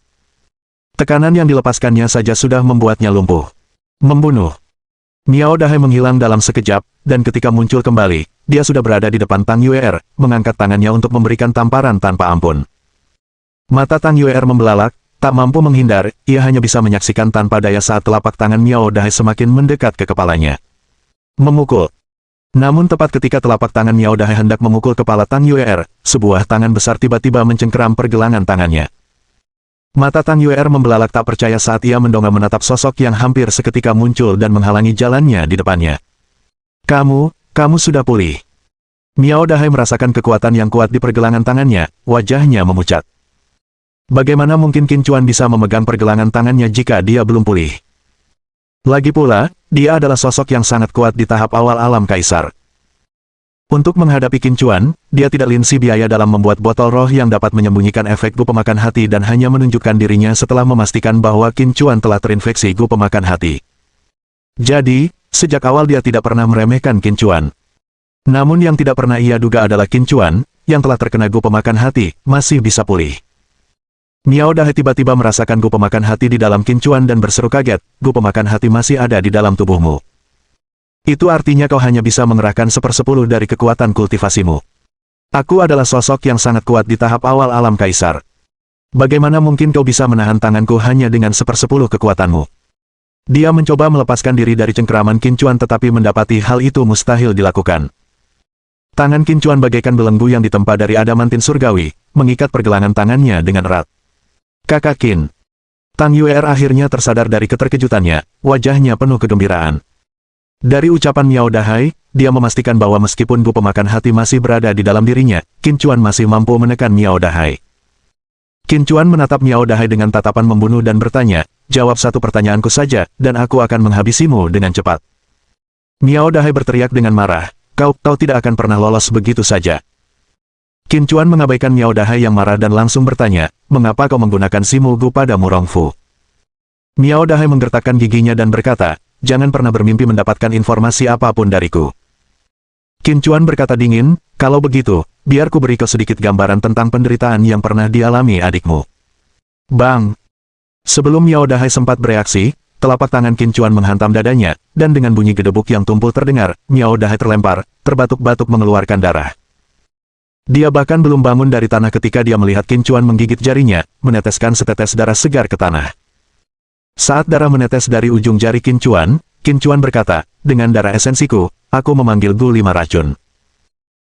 Tekanan yang dilepaskannya saja sudah membuatnya lumpuh. Membunuh. Miao Dahai menghilang dalam sekejap, dan ketika muncul kembali, dia sudah berada di depan Tang Yuer, mengangkat tangannya untuk memberikan tamparan tanpa ampun. Mata Tang Yuer membelalak, tak mampu menghindar, ia hanya bisa menyaksikan tanpa daya saat telapak tangan Miao Dahai semakin mendekat ke kepalanya. Memukul. Namun tepat ketika telapak tangan Miao Dahai hendak memukul kepala Tang Yuer, sebuah tangan besar tiba-tiba mencengkeram pergelangan tangannya. Mata Tang Yuer membelalak tak percaya saat ia mendongak menatap sosok yang hampir seketika muncul dan menghalangi jalannya di depannya. Kamu sudah pulih. Miao Dahai merasakan kekuatan yang kuat di pergelangan tangannya, wajahnya memucat. Bagaimana mungkin Qin Chuan bisa memegang pergelangan tangannya jika dia belum pulih? Lagi pula, dia adalah sosok yang sangat kuat di tahap awal alam kaisar. Untuk menghadapi Qin Chuan, dia tidak linsi biaya dalam membuat botol roh yang dapat menyembunyikan efek gu pemakan hati dan hanya menunjukkan dirinya setelah memastikan bahwa Qin Chuan telah terinfeksi gu pemakan hati. Jadi, sejak awal dia tidak pernah meremehkan Qin Chuan. Namun yang tidak pernah ia duga adalah Qin Chuan, yang telah terkena gu pemakan hati, masih bisa pulih. Miao Dahai tiba-tiba merasakan gu pemakan hati di dalam Qin Chuan dan berseru kaget, gu pemakan hati masih ada di dalam tubuhmu. Itu artinya kau hanya bisa mengerahkan 1/10 dari kekuatan kultivasimu. Aku adalah sosok yang sangat kuat di tahap awal alam kaisar. Bagaimana mungkin kau bisa menahan tanganku hanya dengan 1/10 kekuatanmu? Dia mencoba melepaskan diri dari cengkeraman Qin Chuan tetapi mendapati hal itu mustahil dilakukan. Tangan Qin Chuan bagaikan belenggu yang ditempa dari adamantin surgawi, mengikat pergelangan tangannya dengan erat. Kakak Qin. Tang Yuer akhirnya tersadar dari keterkejutannya, wajahnya penuh kegembiraan. Dari ucapan Miao Dahai, dia memastikan bahwa meskipun gu pemakan hati masih berada di dalam dirinya, Qin Chuan masih mampu menekan Miao Dahai. Qin Chuan menatap Miao Dahai dengan tatapan membunuh dan bertanya, jawab satu pertanyaanku saja, dan aku akan menghabisimu dengan cepat. Miao Dahai berteriak dengan marah, kau tidak akan pernah lolos begitu saja. Qin Chuan mengabaikan Miao Dahai yang marah dan langsung bertanya, mengapa kau menggunakan Simu Gu pada Murong Fu? Miao Dahai menggertakkan giginya dan berkata, jangan pernah bermimpi mendapatkan informasi apapun dariku. Qin Chuan berkata dingin, kalau begitu, biar ku beri kau sedikit gambaran tentang penderitaan yang pernah dialami adikmu. Bang! Sebelum Miao Dahai sempat bereaksi, telapak tangan Qin Chuan menghantam dadanya, dan dengan bunyi gedebuk yang tumpul terdengar, Miao Dahai terlempar, terbatuk-batuk mengeluarkan darah. Dia bahkan belum bangun dari tanah ketika dia melihat Qin Chuan menggigit jarinya, meneteskan setetes darah segar ke tanah. Saat darah menetes dari ujung jari Qin Chuan berkata, dengan darah esensiku, aku memanggil Gu 5 racun.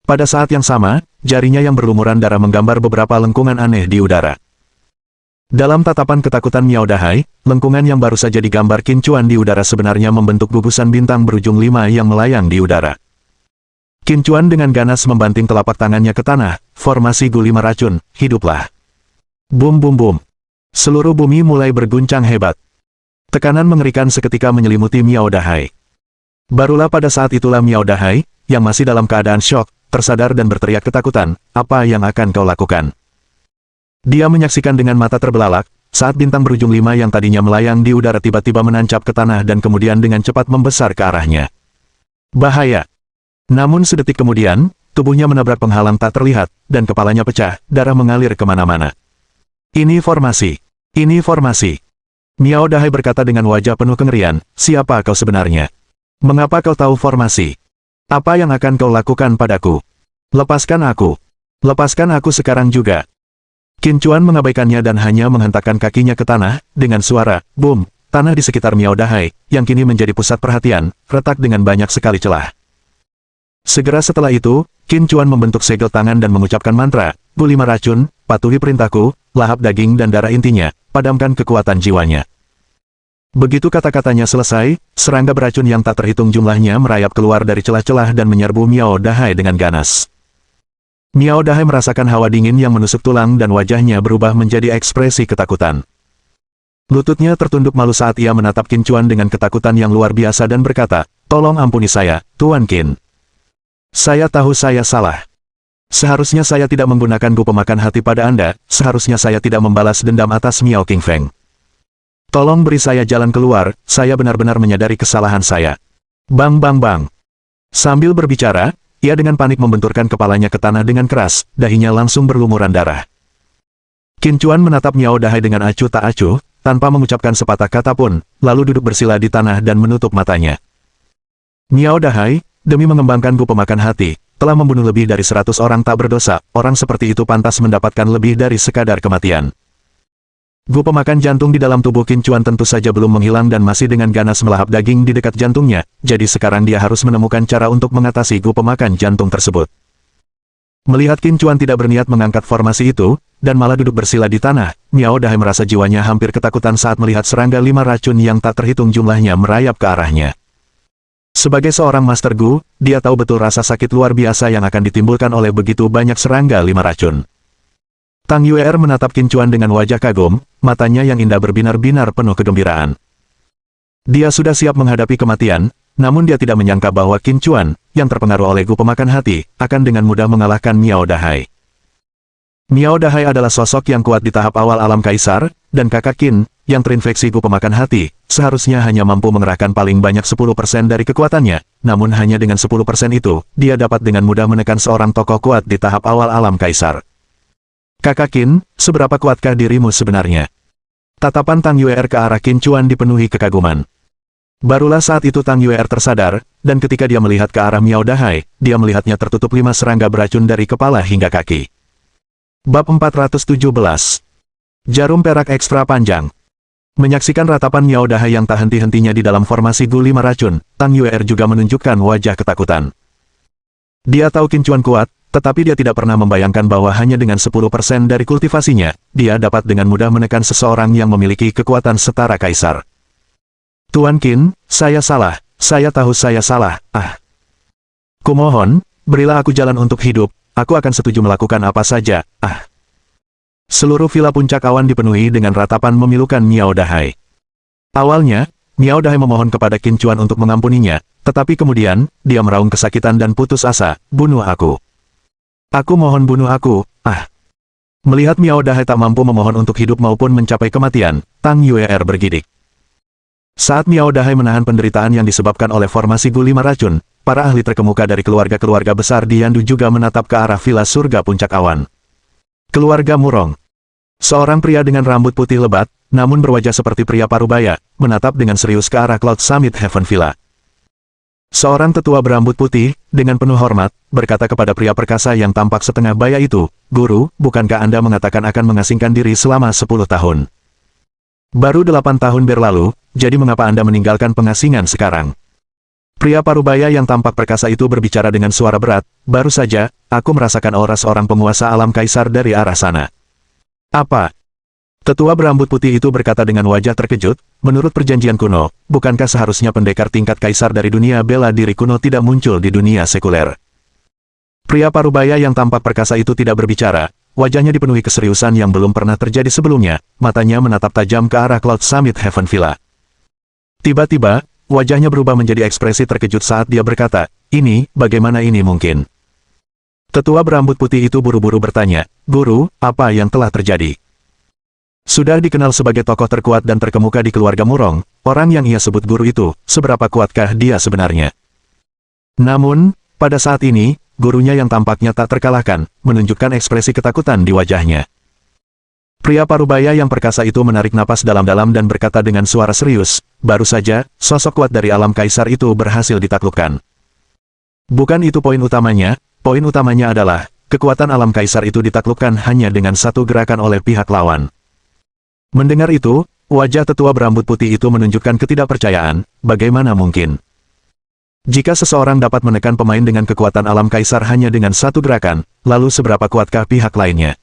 Pada saat yang sama, jarinya yang berlumuran darah menggambar beberapa lengkungan aneh di udara. Dalam tatapan ketakutan Miao Dahai, lengkungan yang baru saja digambar Qin Chuan di udara sebenarnya membentuk gugusan bintang berujung 5 yang melayang di udara. Qin Chuan dengan ganas membanting telapak tangannya ke tanah, formasi Gu 5 racun, hiduplah. Bum bum bum. Seluruh bumi mulai berguncang hebat. Tekanan mengerikan seketika menyelimuti Miao Dahai. Barulah pada saat itulah Miao Dahai, yang masih dalam keadaan syok, tersadar dan berteriak ketakutan, apa yang akan kau lakukan? Dia menyaksikan dengan mata terbelalak, saat bintang berujung 5 yang tadinya melayang di udara tiba-tiba menancap ke tanah dan kemudian dengan cepat membesar ke arahnya. Bahaya! Namun sedetik kemudian, tubuhnya menabrak penghalang tak terlihat, dan kepalanya pecah, darah mengalir kemana-mana. Ini formasi. Ini formasi. Miao Dahai berkata dengan wajah penuh kengerian, siapa kau sebenarnya? Mengapa kau tahu formasi? Apa yang akan kau lakukan padaku? Lepaskan aku. Lepaskan aku sekarang juga. Qin Chuan mengabaikannya dan hanya menghentakkan kakinya ke tanah, dengan suara, boom, tanah di sekitar Miao Dahai, yang kini menjadi pusat perhatian, retak dengan banyak sekali celah. Segera setelah itu, Qin Chuan membentuk segel tangan dan mengucapkan mantra, Gu 5 racun, patuhi perintahku, lahap daging dan darah intinya, padamkan kekuatan jiwanya. Begitu kata-katanya selesai, serangga beracun yang tak terhitung jumlahnya merayap keluar dari celah-celah dan menyerbu Miao Dahai dengan ganas. Miao Dahai merasakan hawa dingin yang menusuk tulang dan wajahnya berubah menjadi ekspresi ketakutan. Lututnya tertunduk malu saat ia menatap Qin Chuan dengan ketakutan yang luar biasa dan berkata, "Tolong ampuni saya, Tuan Qin. Saya tahu saya salah. Seharusnya saya tidak menggunakan gu pemakan hati pada Anda, seharusnya saya tidak membalas dendam atas Miao Qingfeng. Tolong beri saya jalan keluar, saya benar-benar menyadari kesalahan saya." Bang bang bang. Sambil berbicara, ia dengan panik membenturkan kepalanya ke tanah dengan keras, dahinya langsung berlumuran darah. Qin Chuan menatap Miao Dahai dengan acuh tak acuh, tanpa mengucapkan sepatah kata pun, lalu duduk bersila di tanah dan menutup matanya. Miao Dahai, demi mengembangkan gu pemakan hati, telah membunuh lebih dari 100 orang tak berdosa, orang seperti itu pantas mendapatkan lebih dari sekadar kematian. Gu pemakan jantung di dalam tubuh Qin Chuan tentu saja belum menghilang dan masih dengan ganas melahap daging di dekat jantungnya, jadi sekarang dia harus menemukan cara untuk mengatasi gu pemakan jantung tersebut. Melihat Qin Chuan tidak berniat mengangkat formasi itu, dan malah duduk bersila di tanah, Miao Dahai merasa jiwanya hampir ketakutan saat melihat serangga 5 racun yang tak terhitung jumlahnya merayap ke arahnya. Sebagai seorang Master Gu, dia tahu betul rasa sakit luar biasa yang akan ditimbulkan oleh begitu banyak serangga 5 racun. Tang Yuer menatap Qin Chuan dengan wajah kagum, matanya yang indah berbinar-binar penuh kegembiraan. Dia sudah siap menghadapi kematian, namun dia tidak menyangka bahwa Qin Chuan, yang terpengaruh oleh gu pemakan hati, akan dengan mudah mengalahkan Miao Dahai. Miao Dahai adalah sosok yang kuat di tahap awal alam kaisar, dan kakak Qin, yang terinfeksi gu pemakan hati, seharusnya hanya mampu mengerahkan paling banyak 10% dari kekuatannya, namun hanya dengan 10% itu, dia dapat dengan mudah menekan seorang tokoh kuat di tahap awal alam kaisar. Kakak Qin, seberapa kuatkah dirimu sebenarnya? Tatapan Tang Yuer ke arah Qin Chuan dipenuhi kekaguman. Barulah saat itu Tang Yuer tersadar, dan ketika dia melihat ke arah Miao Dahai, dia melihatnya tertutup 5 serangga beracun dari kepala hingga kaki. Bab 417. Jarum perak ekstra panjang. Menyaksikan ratapan Miao Dahai yang tak henti-hentinya di dalam formasi gu 5 racun, Tang Yuer juga menunjukkan wajah ketakutan. Dia tahu Qin Chuan kuat, tetapi dia tidak pernah membayangkan bahwa hanya dengan 10% dari kultivasinya, dia dapat dengan mudah menekan seseorang yang memiliki kekuatan setara kaisar. Tuan Qin, saya salah, saya tahu saya salah, Kumohon, berilah aku jalan untuk hidup, aku akan setuju melakukan apa saja, Seluruh villa puncak awan dipenuhi dengan ratapan memilukan Miao Dahai. Awalnya, Miao Dahai memohon kepada Qin Chuan untuk mengampuninya, tetapi kemudian, dia meraung kesakitan dan putus asa, bunuh aku. Aku mohon bunuh aku, Melihat Miao Dahai tak mampu memohon untuk hidup maupun mencapai kematian, Tang Yuer bergidik. Saat Miao Dahai menahan penderitaan yang disebabkan oleh formasi gu 5 racun, para ahli terkemuka dari keluarga-keluarga besar di Yandu juga menatap ke arah villa surga puncak awan. Keluarga Murong. Seorang pria dengan rambut putih lebat, namun berwajah seperti pria parubaya, menatap dengan serius ke arah Cloud Summit Heaven Villa. Seorang tetua berambut putih, dengan penuh hormat, berkata kepada pria perkasa yang tampak setengah baya itu, "Guru, bukankah Anda mengatakan akan mengasingkan diri selama 10 tahun? Baru 8 tahun berlalu, jadi mengapa Anda meninggalkan pengasingan sekarang?" Pria parubaya yang tampak perkasa itu berbicara dengan suara berat, "Baru saja, aku merasakan aura seorang penguasa alam kaisar dari arah sana." "Apa?" Tetua berambut putih itu berkata dengan wajah terkejut, "Menurut perjanjian kuno, bukankah seharusnya pendekar tingkat kaisar dari dunia bela diri kuno tidak muncul di dunia sekuler?" Pria parubaya yang tampak perkasa itu tidak berbicara, wajahnya dipenuhi keseriusan yang belum pernah terjadi sebelumnya, matanya menatap tajam ke arah Cloud Summit Heaven Villa. Tiba-tiba, wajahnya berubah menjadi ekspresi terkejut saat dia berkata, "Ini, bagaimana ini mungkin?" Tetua berambut putih itu buru-buru bertanya, "Guru, apa yang telah terjadi?" Sudah dikenal sebagai tokoh terkuat dan terkemuka di keluarga Murong, orang yang ia sebut guru itu, seberapa kuatkah dia sebenarnya? Namun, pada saat ini, gurunya yang tampaknya tak terkalahkan, menunjukkan ekspresi ketakutan di wajahnya. Pria parubaya yang perkasa itu menarik napas dalam-dalam dan berkata dengan suara serius, "Baru saja, sosok kuat dari alam kaisar itu berhasil ditaklukkan." Bukan itu poin utamanya adalah, kekuatan alam kaisar itu ditaklukkan hanya dengan satu gerakan oleh pihak lawan. Mendengar itu, wajah tetua berambut putih itu menunjukkan ketidakpercayaan, bagaimana mungkin? Jika seseorang dapat menekan pemain dengan kekuatan alam kaisar hanya dengan satu gerakan, lalu seberapa kuatkah pihak lainnya?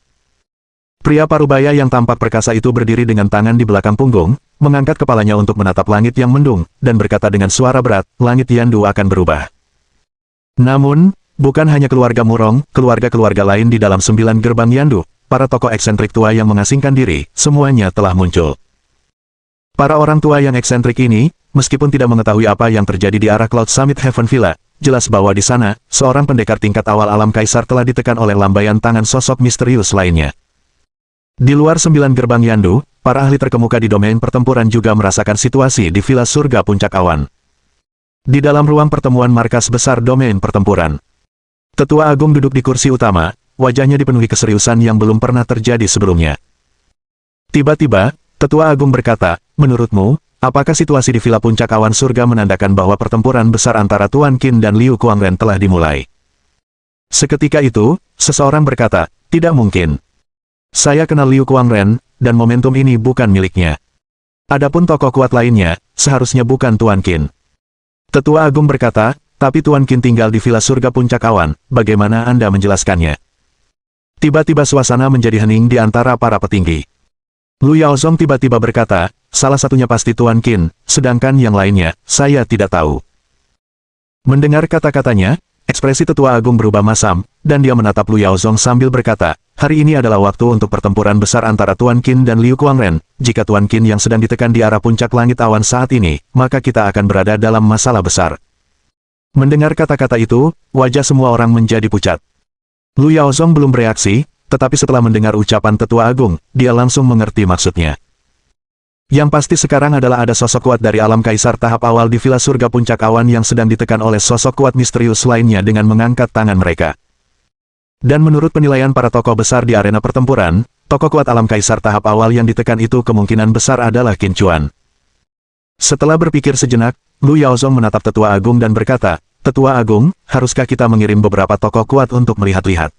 Pria parubaya yang tampak perkasa itu berdiri dengan tangan di belakang punggung, mengangkat kepalanya untuk menatap langit yang mendung, dan berkata dengan suara berat, "Langit Yandu akan berubah." Namun, bukan hanya keluarga Murong, keluarga-keluarga lain di dalam 9 gerbang Yandu, para tokoh eksentrik tua yang mengasingkan diri, semuanya telah muncul. Para orang tua yang eksentrik ini, meskipun tidak mengetahui apa yang terjadi di arah Cloud Summit Heaven Villa, jelas bahwa di sana, seorang pendekar tingkat awal alam kaisar telah ditekan oleh lambaian tangan sosok misterius lainnya. Di luar 9 gerbang Yandu, para ahli terkemuka di domain pertempuran juga merasakan situasi di Villa Surga Puncak Awan. Di dalam ruang pertemuan markas besar domain pertempuran, Tetua Agung duduk di kursi utama, wajahnya dipenuhi keseriusan yang belum pernah terjadi sebelumnya. Tiba-tiba, Tetua Agung berkata, "Menurutmu, apakah situasi di Villa Puncak Awan Surga menandakan bahwa pertempuran besar antara Tuan Qin dan Liu Kuangren telah dimulai?" Seketika itu, seseorang berkata, "Tidak mungkin. Saya kenal Liu Kuangren, dan momentum ini bukan miliknya. Adapun tokoh kuat lainnya, seharusnya bukan Tuan Qin." Tetua Agung berkata, "Tapi Tuan Qin tinggal di Villa Surga Puncak Awan, bagaimana Anda menjelaskannya?" Tiba-tiba suasana menjadi hening di antara para petinggi. Lu Yaozong tiba-tiba berkata, "Salah satunya pasti Tuan Qin, sedangkan yang lainnya, saya tidak tahu." Mendengar kata-katanya, ekspresi Tetua Agung berubah masam, dan dia menatap Lu Yaozong sambil berkata, "Hari ini adalah waktu untuk pertempuran besar antara Tuan Qin dan Liu Kuangren. Jika Tuan Qin yang sedang ditekan di arah puncak langit awan saat ini, maka kita akan berada dalam masalah besar." Mendengar kata-kata itu, wajah semua orang menjadi pucat. Lu Yaozong belum bereaksi, tetapi setelah mendengar ucapan Tetua Agung, dia langsung mengerti maksudnya. Yang pasti sekarang adalah ada sosok kuat dari alam kaisar tahap awal di Villa Surga Puncak Awan yang sedang ditekan oleh sosok kuat misterius lainnya dengan mengangkat tangan mereka. Dan menurut penilaian para tokoh besar di arena pertempuran, tokoh kuat alam kaisar tahap awal yang ditekan itu kemungkinan besar adalah Qin Chuan. Setelah berpikir sejenak, Lu Yaozong menatap Tetua Agung dan berkata, "Tetua Agung, haruskah kita mengirim beberapa tokoh kuat untuk melihat-lihat?"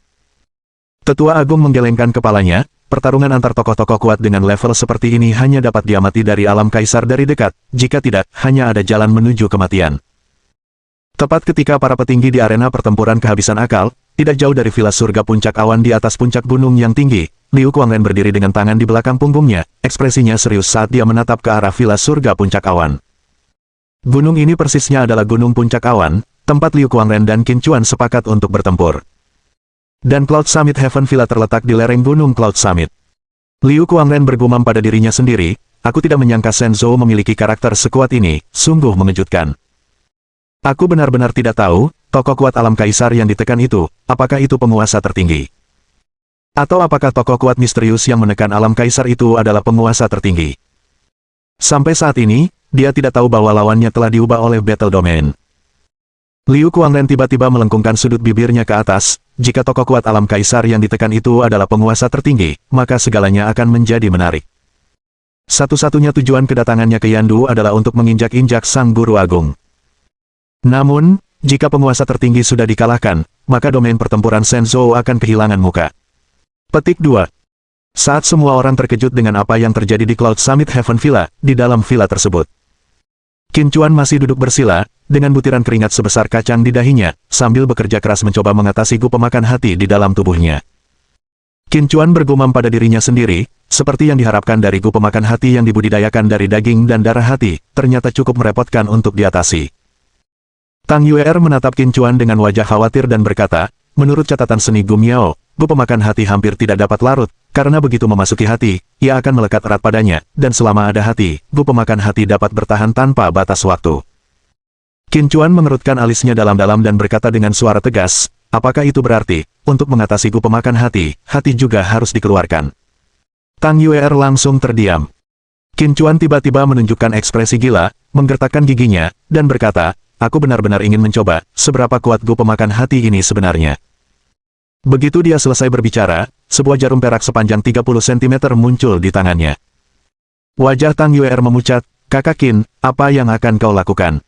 Tetua Agung menggelengkan kepalanya, pertarungan antar tokoh-tokoh kuat dengan level seperti ini hanya dapat diamati dari alam kaisar dari dekat, jika tidak, hanya ada jalan menuju kematian. Tepat ketika para petinggi di arena pertempuran kehabisan akal, tidak jauh dari Villa Surga Puncak Awan di atas puncak gunung yang tinggi, Liu Kuangren berdiri dengan tangan di belakang punggungnya, ekspresinya serius saat dia menatap ke arah Villa Surga Puncak Awan. Gunung ini persisnya adalah Gunung Puncak Awan, tempat Liu Kuangren dan Qin Chuan sepakat untuk bertempur. Dan Cloud Summit Heaven Villa terletak di lereng Gunung Cloud Summit. Liu Kuangren bergumam pada dirinya sendiri, "Aku tidak menyangka Shen Zhou memiliki karakter sekuat ini, sungguh mengejutkan. Aku benar-benar tidak tahu, tokoh kuat alam kaisar yang ditekan itu, apakah itu penguasa tertinggi? Atau apakah tokoh kuat misterius yang menekan alam kaisar itu adalah penguasa tertinggi?" Sampai saat ini, dia tidak tahu bahwa lawannya telah diubah oleh Battle Domain. Liu Kuangren tiba-tiba melengkungkan sudut bibirnya ke atas, jika tokoh kuat alam kaisar yang ditekan itu adalah penguasa tertinggi, maka segalanya akan menjadi menarik. Satu-satunya tujuan kedatangannya ke Yandu adalah untuk menginjak-injak Sang Guru Agung. Namun, jika penguasa tertinggi sudah dikalahkan, maka domain pertempuran Shen Zhou akan kehilangan muka. Petik 2. Saat semua orang terkejut dengan apa yang terjadi di Cloud Summit Heaven Villa, di dalam villa tersebut, Qin Chuan masih duduk bersila, dengan butiran keringat sebesar kacang di dahinya, sambil bekerja keras mencoba mengatasi gu pemakan hati di dalam tubuhnya. Qin Chuan bergumam pada dirinya sendiri, seperti yang diharapkan dari gu pemakan hati yang dibudidayakan dari daging dan darah hati, ternyata cukup merepotkan untuk diatasi. Tang Yuer menatap Qin Chuan dengan wajah khawatir dan berkata, "Menurut catatan seni Gu Miao, gu pemakan hati hampir tidak dapat larut, karena begitu memasuki hati, ia akan melekat erat padanya, dan selama ada hati, gu pemakan hati dapat bertahan tanpa batas waktu." Qin Chuan mengerutkan alisnya dalam-dalam dan berkata dengan suara tegas, "Apakah itu berarti, untuk mengatasi gu pemakan hati, hati juga harus dikeluarkan?" Tang Yuer langsung terdiam. Qin Chuan tiba-tiba menunjukkan ekspresi gila, menggertakkan giginya, dan berkata, "Aku benar-benar ingin mencoba, seberapa kuat gu pemakan hati ini sebenarnya." Begitu dia selesai berbicara, sebuah jarum perak sepanjang 30 cm muncul di tangannya. Wajah Tang Yuer memucat, "Kakak Qin, apa yang akan kau lakukan?"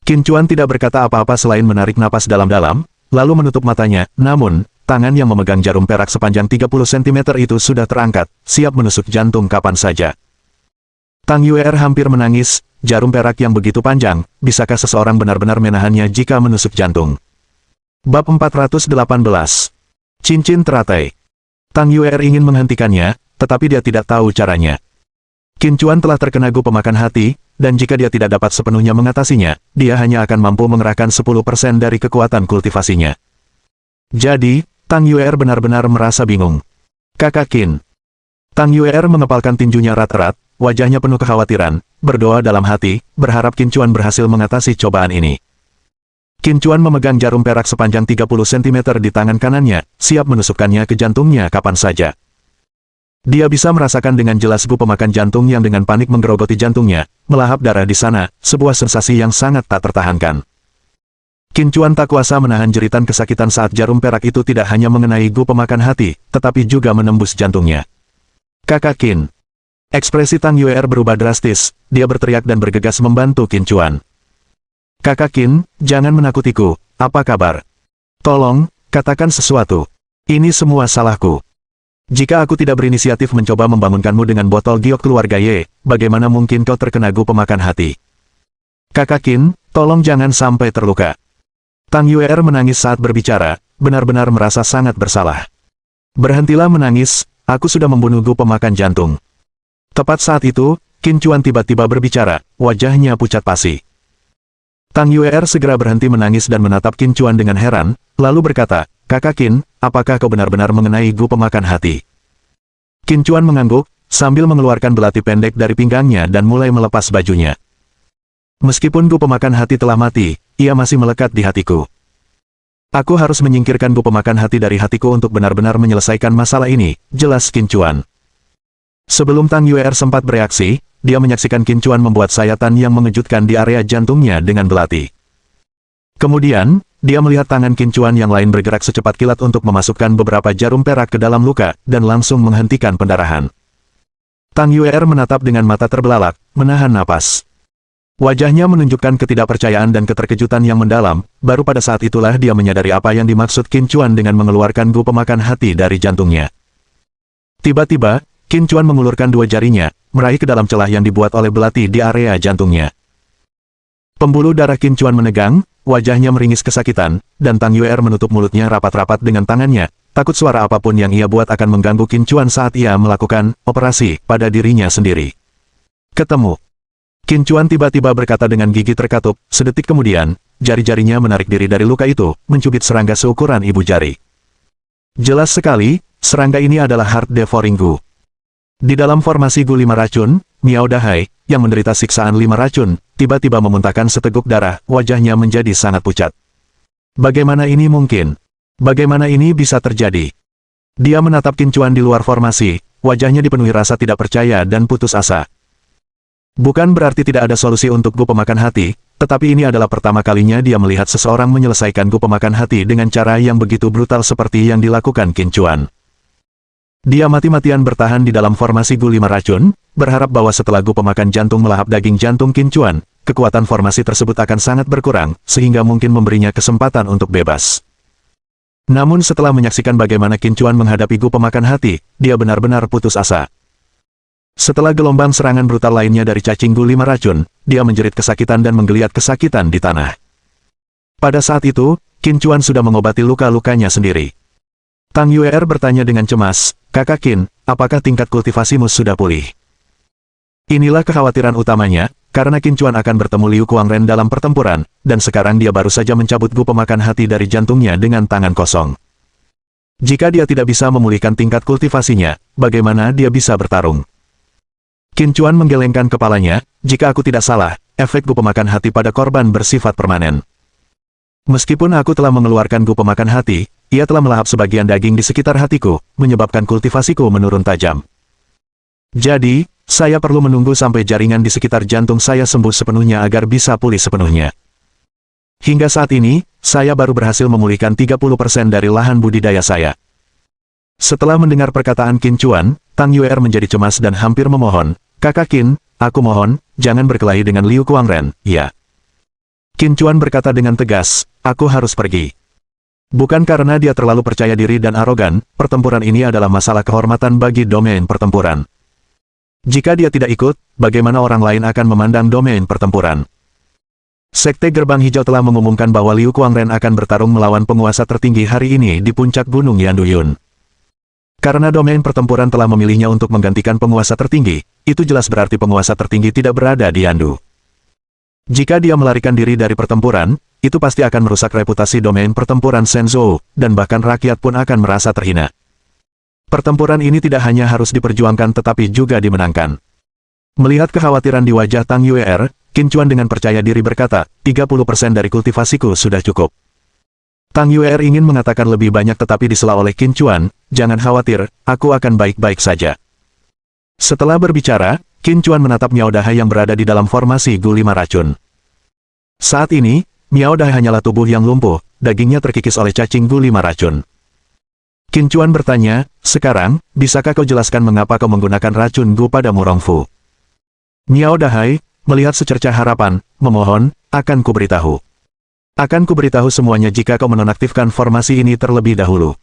Qin Chuan tidak berkata apa-apa selain menarik napas dalam-dalam, lalu menutup matanya, namun, tangan yang memegang jarum perak sepanjang 30 cm itu sudah terangkat, siap menusuk jantung kapan saja. Tang Yuer hampir menangis, jarum perak yang begitu panjang, bisakah seseorang benar-benar menahannya jika menusuk jantung? Bab 418. Cincin teratai. Tang Yuer ingin menghentikannya, tetapi dia tidak tahu caranya. Qin Chuan telah terkena Gu pemakan hati, dan jika dia tidak dapat sepenuhnya mengatasinya, dia hanya akan mampu mengerahkan 10% dari kekuatan kultivasinya. Jadi, Tang Yuer benar-benar merasa bingung. Kakak Qin. Tang Yuer mengepalkan tinjunya erat-erat, wajahnya penuh kekhawatiran, berdoa dalam hati, berharap Qin Chuan berhasil mengatasi cobaan ini. Qin Chuan memegang jarum perak sepanjang 30 cm di tangan kanannya, siap menusukkannya ke jantungnya kapan saja. Dia bisa merasakan dengan jelas Gu pemakan jantung yang dengan panik menggerogoti jantungnya, melahap darah di sana, sebuah sensasi yang sangat tak tertahankan. Qin Chuan tak kuasa menahan jeritan kesakitan saat jarum perak itu tidak hanya mengenai Gu pemakan hati, tetapi juga menembus jantungnya. Kakak Qin. Ekspresi Tang Yuer berubah drastis, dia berteriak dan bergegas membantu Qin Chuan. Kakak Qin, jangan menakutiku, apa kabar? Tolong, katakan sesuatu. Ini semua salahku. Jika aku tidak berinisiatif mencoba membangunkanmu dengan botol giok keluarga Ye, bagaimana mungkin kau terkena Gu pemakan hati? Kakak Qin, tolong jangan sampai terluka. Tang Yuer menangis saat berbicara, benar-benar merasa sangat bersalah. Berhentilah menangis, aku sudah membunuh Gu pemakan jantung. Tepat saat itu, Qin Chuan tiba-tiba berbicara, wajahnya pucat pasi. Tang Yuer segera berhenti menangis dan menatap Qin Chuan dengan heran, lalu berkata, Kakak Qin, apakah kau benar-benar mengenai Gu pemakan hati? Qin Chuan mengangguk, sambil mengeluarkan belati pendek dari pinggangnya dan mulai melepas bajunya. Meskipun Gu pemakan hati telah mati, ia masih melekat di hatiku. Aku harus menyingkirkan Gu pemakan hati dari hatiku untuk benar-benar menyelesaikan masalah ini, jelas Qin Chuan. Sebelum Tang Yuer sempat bereaksi, dia menyaksikan Qin Chuan membuat sayatan yang mengejutkan di area jantungnya dengan belati. Kemudian, dia melihat tangan Qin Chuan yang lain bergerak secepat kilat untuk memasukkan beberapa jarum perak ke dalam luka, dan langsung menghentikan pendarahan. Tang Yuer menatap dengan mata terbelalak, menahan napas. Wajahnya menunjukkan ketidakpercayaan dan keterkejutan yang mendalam, baru pada saat itulah dia menyadari apa yang dimaksud Qin Chuan dengan mengeluarkan Gu pemakan hati dari jantungnya. Tiba-tiba, Qin Chuan mengulurkan dua jarinya, meraih ke dalam celah yang dibuat oleh belati di area jantungnya. Pembuluh darah Qin Chuan menegang, wajahnya meringis kesakitan, dan Tang Yuer menutup mulutnya rapat-rapat dengan tangannya, takut suara apapun yang ia buat akan mengganggu Qin Chuan saat ia melakukan operasi pada dirinya sendiri. Ketemu. Qin Chuan tiba-tiba berkata dengan gigi terkatup, sedetik kemudian, jari-jarinya menarik diri dari luka itu, mencubit serangga seukuran ibu jari. Jelas sekali, serangga ini adalah Heart Devouring Gu. Di dalam formasi Gu 5 racun, Miao Dahai, yang menderita siksaan 5 racun, tiba-tiba memuntahkan seteguk darah, wajahnya menjadi sangat pucat. Bagaimana ini mungkin? Bagaimana ini bisa terjadi? Dia menatap Qin Chuan di luar formasi, wajahnya dipenuhi rasa tidak percaya dan putus asa. Bukan berarti tidak ada solusi untuk Gu pemakan hati, tetapi ini adalah pertama kalinya dia melihat seseorang menyelesaikan Gu pemakan hati dengan cara yang begitu brutal seperti yang dilakukan Qin Chuan. Dia mati-matian bertahan di dalam formasi Gu 5 racun, berharap bahwa setelah Gu pemakan jantung melahap daging jantung Qin Chuan, kekuatan formasi tersebut akan sangat berkurang, sehingga mungkin memberinya kesempatan untuk bebas. Namun setelah menyaksikan bagaimana Qin Chuan menghadapi Gu pemakan hati, dia benar-benar putus asa. Setelah gelombang serangan brutal lainnya dari cacing Gu 5 racun, dia menjerit kesakitan dan menggeliat kesakitan di tanah. Pada saat itu, Qin Chuan sudah mengobati luka-lukanya sendiri. Tang Yuer bertanya dengan cemas, Kakak Qin, apakah tingkat kultivasimu sudah pulih? Inilah kekhawatiran utamanya, karena Qin Chuan akan bertemu Liu Kuangren dalam pertempuran, dan sekarang dia baru saja mencabut Gu pemakan hati dari jantungnya dengan tangan kosong. Jika dia tidak bisa memulihkan tingkat kultivasinya, bagaimana dia bisa bertarung? Qin Chuan menggelengkan kepalanya, jika aku tidak salah, efek Gu pemakan hati pada korban bersifat permanen. Meskipun aku telah mengeluarkan Gu pemakan hati, ia telah melahap sebagian daging di sekitar hatiku, menyebabkan kultivasiku menurun tajam. Jadi, saya perlu menunggu sampai jaringan di sekitar jantung saya sembuh sepenuhnya agar bisa pulih sepenuhnya. Hingga saat ini, saya baru berhasil memulihkan 30% dari lahan budidaya saya. Setelah mendengar perkataan Qin Chuan, Tang Yuer menjadi cemas dan hampir memohon, Kakak Qin, aku mohon, jangan berkelahi dengan Liu Kuangren, ya. Qin Chuan berkata dengan tegas, aku harus pergi. Bukan karena dia terlalu percaya diri dan arogan, pertempuran ini adalah masalah kehormatan bagi domain pertempuran. Jika dia tidak ikut, bagaimana orang lain akan memandang domain pertempuran? Sekte Gerbang Hijau telah mengumumkan bahwa Liu Kuangren akan bertarung melawan penguasa tertinggi hari ini di puncak Gunung Yanduyun. Karena domain pertempuran telah memilihnya untuk menggantikan penguasa tertinggi, itu jelas berarti penguasa tertinggi tidak berada di Yandu. Jika dia melarikan diri dari pertempuran, itu pasti akan merusak reputasi domain pertempuran Shenzhou, dan bahkan rakyat pun akan merasa terhina. Pertempuran ini tidak hanya harus diperjuangkan tetapi juga dimenangkan. Melihat kekhawatiran di wajah Tang Yue'er, Qin Chuan dengan percaya diri berkata, 30% dari kultivasiku sudah cukup. Tang Yue'er ingin mengatakan lebih banyak tetapi disela oleh Qin Chuan, jangan khawatir, aku akan baik-baik saja. Setelah berbicara, Qin Chuan menatap Miao Dahai yang berada di dalam formasi gulima racun. Saat ini, Miao Dahai hanyalah tubuh yang lumpuh, dagingnya terkikis oleh cacing gulima racun. Qin Chuan bertanya, sekarang, bisakah kau jelaskan mengapa kau menggunakan racun Gu pada Murongfu? Miao Dahai, melihat secercah harapan, memohon, akan kuberitahu. Akan kuberitahu semuanya jika kau menonaktifkan formasi ini terlebih dahulu.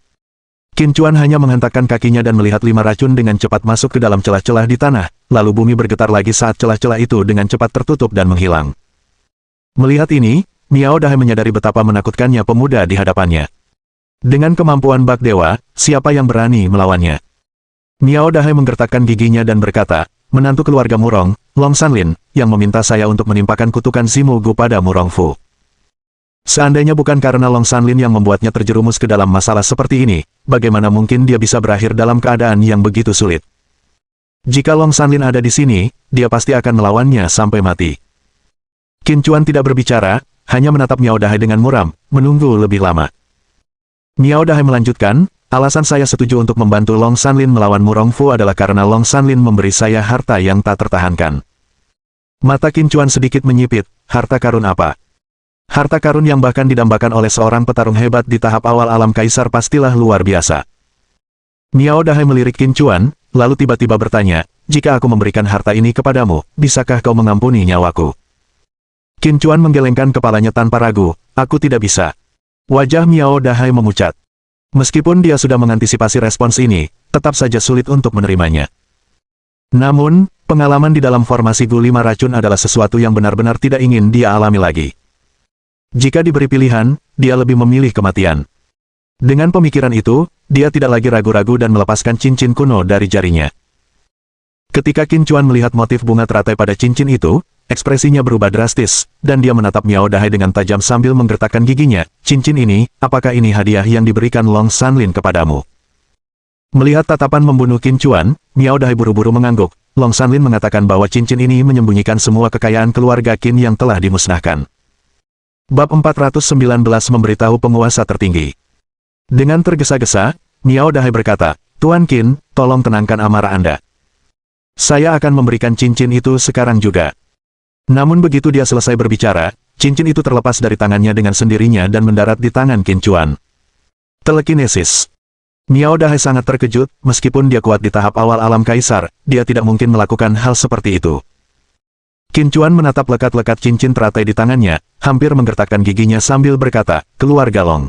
Qin Chuan hanya menghentakkan kakinya dan melihat 5 racun dengan cepat masuk ke dalam celah-celah di tanah, lalu bumi bergetar lagi saat celah-celah itu dengan cepat tertutup dan menghilang. Melihat ini, Miao Dahai menyadari betapa menakutkannya pemuda di hadapannya. Dengan kemampuan bak dewa, siapa yang berani melawannya? Miao Dahai menggertakkan giginya dan berkata, menantu keluarga Murong, Long Sanlin, yang meminta saya untuk menimpakan kutukan Simu Gu pada Murongfu. Seandainya bukan karena Long Sanlin yang membuatnya terjerumus ke dalam masalah seperti ini, bagaimana mungkin dia bisa berakhir dalam keadaan yang begitu sulit? Jika Long Sanlin ada di sini, dia pasti akan melawannya sampai mati. Qin Chuan tidak berbicara, hanya menatap Miao Dahai dengan muram, menunggu lebih lama. Miao Dahai melanjutkan, alasan saya setuju untuk membantu Long Sanlin melawan Murongfu adalah karena Long Sanlin memberi saya harta yang tak tertahankan. Mata Qin Chuan sedikit menyipit, harta karun apa? Harta karun yang bahkan didambakan oleh seorang petarung hebat di tahap awal alam kaisar pastilah luar biasa. Miao Dahai melirik Qin Chuan, lalu tiba-tiba bertanya, jika aku memberikan harta ini kepadamu, bisakah kau mengampuni nyawaku? Qin Chuan menggelengkan kepalanya tanpa ragu, aku tidak bisa. Wajah Miao Dahai memucat. Meskipun dia sudah mengantisipasi respons ini, tetap saja sulit untuk menerimanya. Namun, pengalaman di dalam formasi gulima racun adalah sesuatu yang benar-benar tidak ingin dia alami lagi. Jika diberi pilihan, dia lebih memilih kematian. Dengan pemikiran itu, dia tidak lagi ragu-ragu dan melepaskan cincin kuno dari jarinya. Ketika Qin Chuan melihat motif bunga teratai pada cincin itu, ekspresinya berubah drastis, dan dia menatap Miao Dahai dengan tajam sambil menggertakkan giginya. Cincin ini, apakah ini hadiah yang diberikan Long Sanlin kepadamu? Melihat tatapan membunuh Qin Chuan, Miao Dahai buru-buru mengangguk. Long Sanlin mengatakan bahwa cincin ini menyembunyikan semua kekayaan keluarga Qin yang telah dimusnahkan. Bab 419 memberitahu penguasa tertinggi. Dengan tergesa-gesa, Miao Dahai berkata, Tuan Qin, tolong tenangkan amarah Anda. Saya akan memberikan cincin itu sekarang juga. Namun begitu dia selesai berbicara, cincin itu terlepas dari tangannya dengan sendirinya dan mendarat di tangan Qin Chuan. Telekinesis. Miao Dahai sangat terkejut, meskipun dia kuat di tahap awal alam kaisar, dia tidak mungkin melakukan hal seperti itu. Qin Chuan menatap lekat-lekat cincin teratai di tangannya, hampir menggertakkan giginya sambil berkata, keluarga Long.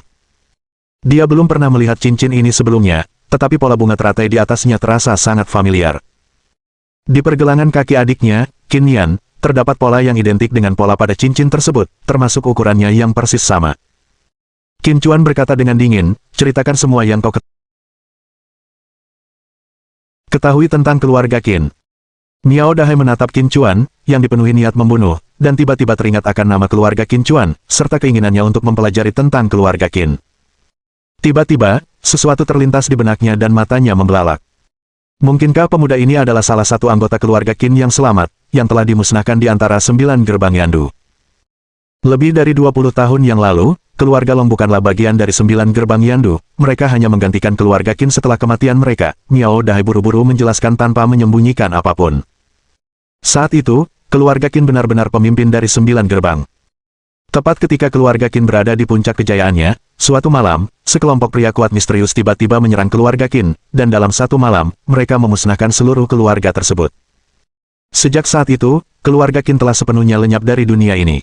Dia belum pernah melihat cincin ini sebelumnya, tetapi pola bunga teratai di atasnya terasa sangat familiar. Di pergelangan kaki adiknya, Qin Yan, terdapat pola yang identik dengan pola pada cincin tersebut, termasuk ukurannya yang persis sama. Qin Chuan berkata dengan dingin, ceritakan semua yang kau ketahui tentang keluarga Qin. Miao Dahai menatap Qin Chuan, yang dipenuhi niat membunuh, dan tiba-tiba teringat akan nama keluarga Qin Chuan, serta keinginannya untuk mempelajari tentang keluarga Qin. Tiba-tiba, sesuatu terlintas di benaknya dan matanya membelalak. Mungkinkah pemuda ini adalah salah satu anggota keluarga Qin yang selamat, yang telah dimusnahkan di antara 9 gerbang Yandu? Lebih dari 20 tahun yang lalu, keluarga Long bukanlah bagian dari 9 gerbang Yandu, mereka hanya menggantikan keluarga Qin setelah kematian mereka. Miao Dahai buru-buru menjelaskan tanpa menyembunyikan apapun. Saat itu, keluarga Qin benar-benar pemimpin dari 9 gerbang. Tepat ketika keluarga Qin berada di puncak kejayaannya, suatu malam, sekelompok pria kuat misterius tiba-tiba menyerang keluarga Qin, dan dalam satu malam, mereka memusnahkan seluruh keluarga tersebut. Sejak saat itu, keluarga Qin telah sepenuhnya lenyap dari dunia ini.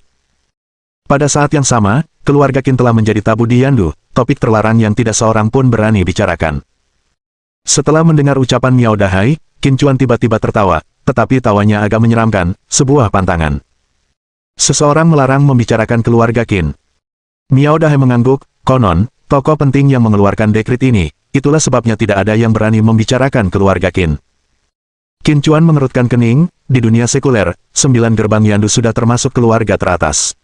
Pada saat yang sama, keluarga Qin telah menjadi tabu di Yandu, topik terlarang yang tidak seorang pun berani bicarakan. Setelah mendengar ucapan Miao Dahai, Qin Chuan tiba-tiba tertawa, tetapi tawanya agak menyeramkan, sebuah pantangan. Seseorang melarang membicarakan keluarga Qin. Miao Dahai mengangguk, konon, tokoh penting yang mengeluarkan dekret ini, itulah sebabnya tidak ada yang berani membicarakan keluarga Qin. Qin Chuan mengerutkan kening, di dunia sekuler, 9 gerbang Yandu sudah termasuk keluarga teratas.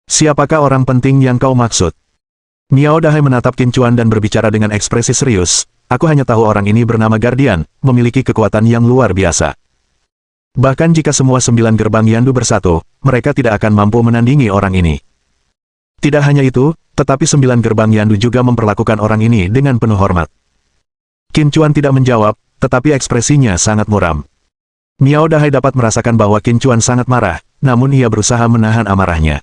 Siapakah orang penting yang kau maksud? Miao Dahai menatap Qin Chuan dan berbicara dengan ekspresi serius, aku hanya tahu orang ini bernama Guardian, memiliki kekuatan yang luar biasa. Bahkan jika semua 9 gerbang Yandu bersatu, mereka tidak akan mampu menandingi orang ini. Tidak hanya itu, tetapi 9 gerbang Yandu juga memperlakukan orang ini dengan penuh hormat. Qin Chuan tidak menjawab, tetapi ekspresinya sangat muram. Miao Dahai dapat merasakan bahwa Qin Chuan sangat marah, namun ia berusaha menahan amarahnya.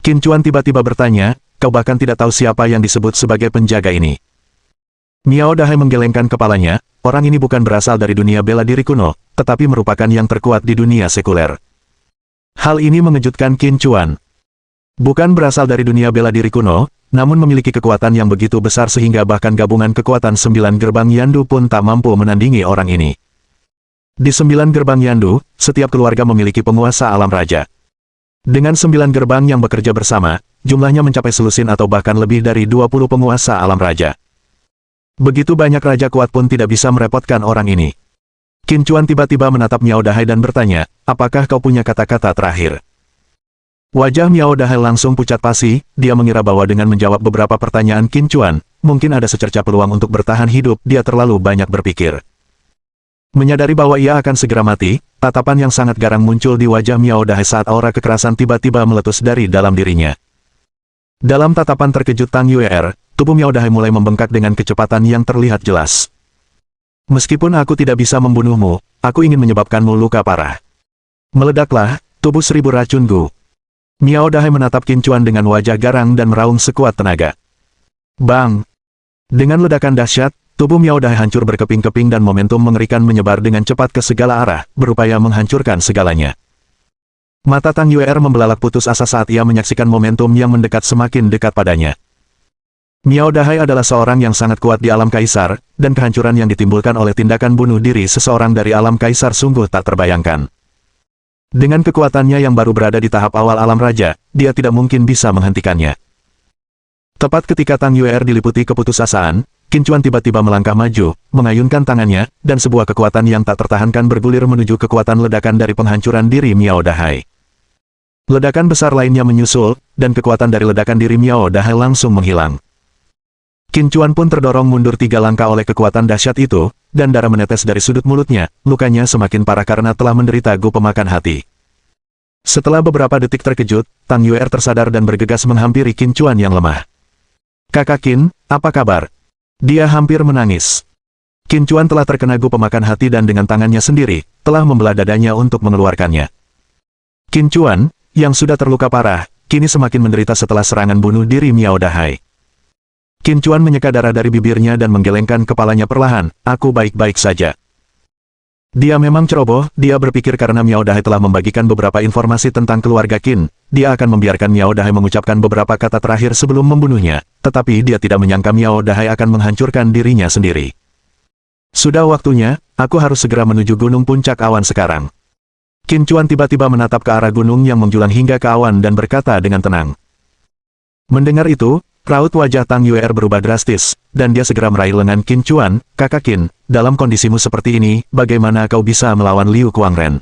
Qin Chuan tiba-tiba bertanya, kau bahkan tidak tahu siapa yang disebut sebagai penjaga ini. Miao Dahai menggelengkan kepalanya, orang ini bukan berasal dari dunia bela diri kuno, tetapi merupakan yang terkuat di dunia sekuler. Hal ini mengejutkan Qin Chuan. Bukan berasal dari dunia bela diri kuno, namun memiliki kekuatan yang begitu besar sehingga bahkan gabungan kekuatan 9 gerbang Yandu pun tak mampu menandingi orang ini. Di 9 gerbang Yandu, setiap keluarga memiliki penguasa alam raja. Dengan 9 gerbang yang bekerja bersama, jumlahnya mencapai selusin atau bahkan lebih dari 20 penguasa alam raja. Begitu banyak raja kuat pun tidak bisa merepotkan orang ini. Qin Chuan tiba-tiba menatap Miao Dahai dan bertanya, apakah kau punya kata-kata terakhir? Wajah Miao Dahai langsung pucat pasi, dia mengira bahwa dengan menjawab beberapa pertanyaan Qin Chuan, mungkin ada secerca peluang untuk bertahan hidup, dia terlalu banyak berpikir. Menyadari bahwa ia akan segera mati, tatapan yang sangat garang muncul di wajah Miao Dahai saat aura kekerasan tiba-tiba meletus dari dalam dirinya. Dalam tatapan terkejut Tang Yue'er, tubuh Miao Dahai mulai membengkak dengan kecepatan yang terlihat jelas. Meskipun aku tidak bisa membunuhmu, aku ingin menyebabkanmu luka parah. Meledaklah, tubuh 1000 racun Gu. Miao Dahai menatap Qin Chuan dengan wajah garang dan meraung sekuat tenaga. Bang! Dengan ledakan dahsyat, tubuh Miao Dahai hancur berkeping-keping dan momentum mengerikan menyebar dengan cepat ke segala arah, berupaya menghancurkan segalanya. Mata Tang Yue'er membelalak putus asa saat ia menyaksikan momentum yang mendekat semakin dekat padanya. Miao Dahai adalah seorang yang sangat kuat di alam kaisar, dan kehancuran yang ditimbulkan oleh tindakan bunuh diri seseorang dari alam kaisar sungguh tak terbayangkan. Dengan kekuatannya yang baru berada di tahap awal alam raja, dia tidak mungkin bisa menghentikannya. Tepat ketika Tang Yue'er diliputi keputusasaan, Qin Chuan tiba-tiba melangkah maju, mengayunkan tangannya, dan sebuah kekuatan yang tak tertahankan bergulir menuju kekuatan ledakan dari penghancuran diri Miao Dahai. Ledakan besar lainnya menyusul, dan kekuatan dari ledakan diri Miao Dahai langsung menghilang. Qin Chuan pun terdorong mundur 3 langkah oleh kekuatan dahsyat itu, dan darah menetes dari sudut mulutnya, lukanya semakin parah karena telah menderita Gu pemakan hati. Setelah beberapa detik terkejut, Tang Yue'er tersadar dan bergegas menghampiri Qin Chuan yang lemah. Kakak Qin, apa kabar? Dia hampir menangis. Qin Chuan telah terkena Gu pemakan hati dan dengan tangannya sendiri, telah membelah dadanya untuk mengeluarkannya. Qin Chuan, yang sudah terluka parah, kini semakin menderita setelah serangan bunuh diri Miao Dahai. Qin Chuan menyeka darah dari bibirnya dan menggelengkan kepalanya perlahan, aku baik-baik saja. Dia memang ceroboh, dia berpikir karena Miao Dahai telah membagikan beberapa informasi tentang keluarga Qin, dia akan membiarkan Miao Dahai mengucapkan beberapa kata terakhir sebelum membunuhnya, tetapi dia tidak menyangka Miao Dahai akan menghancurkan dirinya sendiri. Sudah waktunya, aku harus segera menuju gunung puncak awan sekarang. Qin Chuan tiba-tiba menatap ke arah gunung yang menjulang hingga ke awan dan berkata dengan tenang. Mendengar itu, raut wajah Tang Yue'er berubah drastis, dan dia segera meraih lengan Qin Chuan, kakak Qin, dalam kondisimu seperti ini, bagaimana kau bisa melawan Liu Kuangren?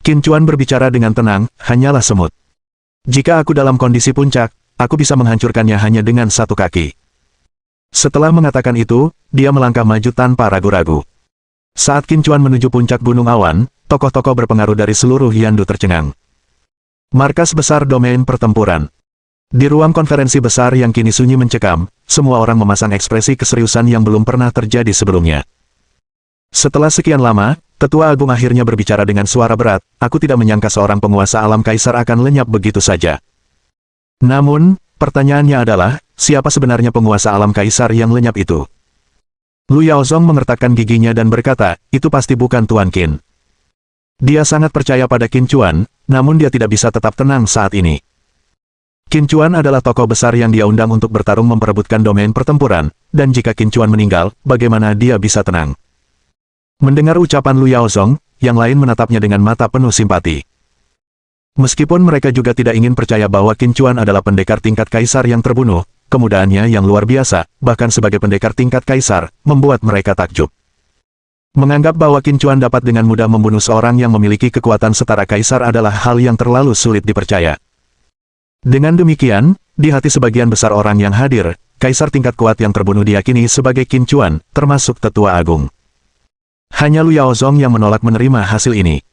Qin Chuan berbicara dengan tenang, hanyalah semut. Jika aku dalam kondisi puncak, aku bisa menghancurkannya hanya dengan 1 kaki. Setelah mengatakan itu, dia melangkah maju tanpa ragu-ragu. Saat Qin Chuan menuju puncak gunung awan, tokoh-tokoh berpengaruh dari seluruh Yandu tercengang. Markas besar domain pertempuran. Di ruang konferensi besar yang kini sunyi mencekam, semua orang memasang ekspresi keseriusan yang belum pernah terjadi sebelumnya. Setelah sekian lama, Tetua Agung akhirnya berbicara dengan suara berat, aku tidak menyangka seorang penguasa alam kaisar akan lenyap begitu saja. Namun, pertanyaannya adalah, siapa sebenarnya penguasa alam kaisar yang lenyap itu? Lu Yaozong mengertakkan giginya dan berkata, itu pasti bukan Tuan Qin. Dia sangat percaya pada Qin Chuan, namun dia tidak bisa tetap tenang saat ini. Qin Chuan adalah tokoh besar yang dia undang untuk bertarung memperebutkan domain pertempuran, dan jika Qin Chuan meninggal, bagaimana dia bisa tenang? Mendengar ucapan Lu Yaozong, yang lain menatapnya dengan mata penuh simpati. Meskipun mereka juga tidak ingin percaya bahwa Qin Chuan adalah pendekar tingkat kaisar yang terbunuh, kemudahannya yang luar biasa, bahkan sebagai pendekar tingkat kaisar, membuat mereka takjub. Menganggap bahwa Qin Chuan dapat dengan mudah membunuh seorang yang memiliki kekuatan setara kaisar adalah hal yang terlalu sulit dipercaya. Dengan demikian, di hati sebagian besar orang yang hadir, kaisar tingkat kuat yang terbunuh diyakini sebagai Qin Chuan, termasuk tetua agung. Hanya Lu Yaozong yang menolak menerima hasil ini.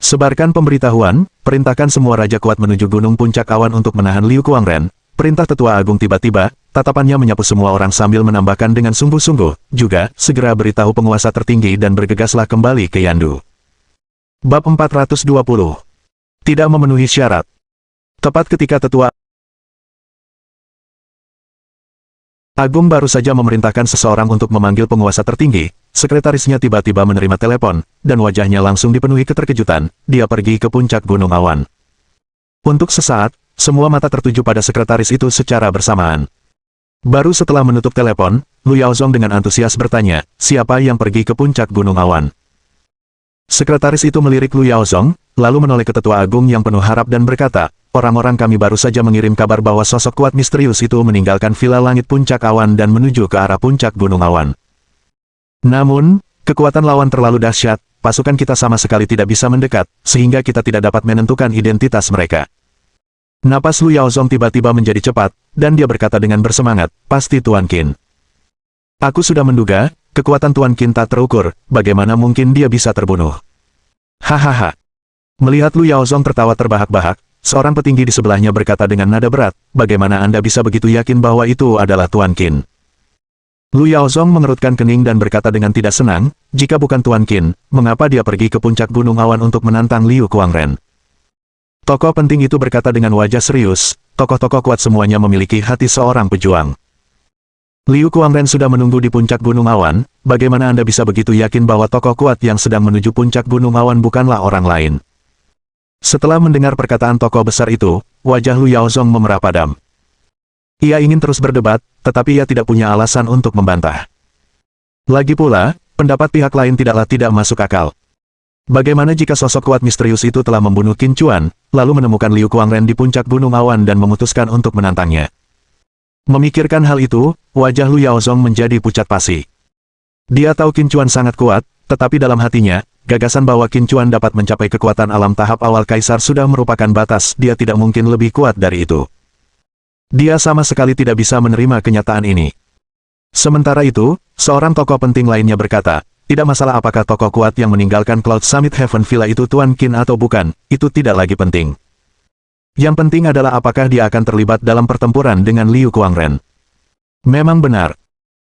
Sebarkan pemberitahuan, perintahkan semua raja kuat menuju gunung puncak awan untuk menahan Liu Kuangren. Perintah tetua agung tiba-tiba, tatapannya menyapu semua orang sambil menambahkan dengan sungguh-sungguh, juga, segera beritahu penguasa tertinggi dan bergegaslah kembali ke Yandu. Bab 420. Tidak memenuhi syarat. Tepat ketika tetua agung baru saja memerintahkan seseorang untuk memanggil penguasa tertinggi, sekretarisnya tiba-tiba menerima telepon, dan wajahnya langsung dipenuhi keterkejutan, dia pergi ke puncak gunung awan. Untuk sesaat, semua mata tertuju pada sekretaris itu secara bersamaan. Baru setelah menutup telepon, Lu Yaozong dengan antusias bertanya, siapa yang pergi ke puncak gunung awan? Sekretaris itu melirik Lu Yaozong, lalu menoleh ke tetua agung yang penuh harap dan berkata, orang-orang kami baru saja mengirim kabar bahwa sosok kuat misterius itu meninggalkan villa langit puncak awan dan menuju ke arah puncak gunung awan. Namun, kekuatan lawan terlalu dahsyat, pasukan kita sama sekali tidak bisa mendekat, sehingga kita tidak dapat menentukan identitas mereka. Napas Lu Yaozong tiba-tiba menjadi cepat, dan dia berkata dengan bersemangat, pasti Tuan Qin. Aku sudah menduga, kekuatan Tuan Qin tak terukur, bagaimana mungkin dia bisa terbunuh? Hahaha. Melihat Lu Yaozong tertawa terbahak-bahak, seorang petinggi di sebelahnya berkata dengan nada berat, bagaimana Anda bisa begitu yakin bahwa itu adalah Tuan Qin? Lu Yaozong mengerutkan kening dan berkata dengan tidak senang, jika bukan Tuan Qin, mengapa dia pergi ke puncak gunung awan untuk menantang Liu Kuangren? Tokoh penting itu berkata dengan wajah serius, tokoh-tokoh kuat semuanya memiliki hati seorang pejuang. Liu Kuangren sudah menunggu di puncak gunung awan, bagaimana Anda bisa begitu yakin bahwa tokoh kuat yang sedang menuju puncak gunung awan bukanlah orang lain? Setelah mendengar perkataan tokoh besar itu, wajah Lu Yaozong memerah padam. Ia ingin terus berdebat, tetapi ia tidak punya alasan untuk membantah. Lagi pula, pendapat pihak lain tidaklah tidak masuk akal. Bagaimana jika sosok kuat misterius itu telah membunuh Qin Chuan, lalu menemukan Liu Kuangren di puncak gunung awan dan memutuskan untuk menantangnya? Memikirkan hal itu, wajah Lu Yaozong menjadi pucat pasi. Dia tahu Qin Chuan sangat kuat, tetapi dalam hatinya, gagasan bahwa Qin Chuan dapat mencapai kekuatan alam tahap awal kaisar sudah merupakan batas, dia tidak mungkin lebih kuat dari itu. Dia sama sekali tidak bisa menerima kenyataan ini. Sementara itu, seorang tokoh penting lainnya berkata, tidak masalah apakah tokoh kuat yang meninggalkan Cloud Summit Heaven Villa itu Tuan Qin atau bukan, itu tidak lagi penting. Yang penting adalah apakah dia akan terlibat dalam pertempuran dengan Liu Kuangren. Memang benar.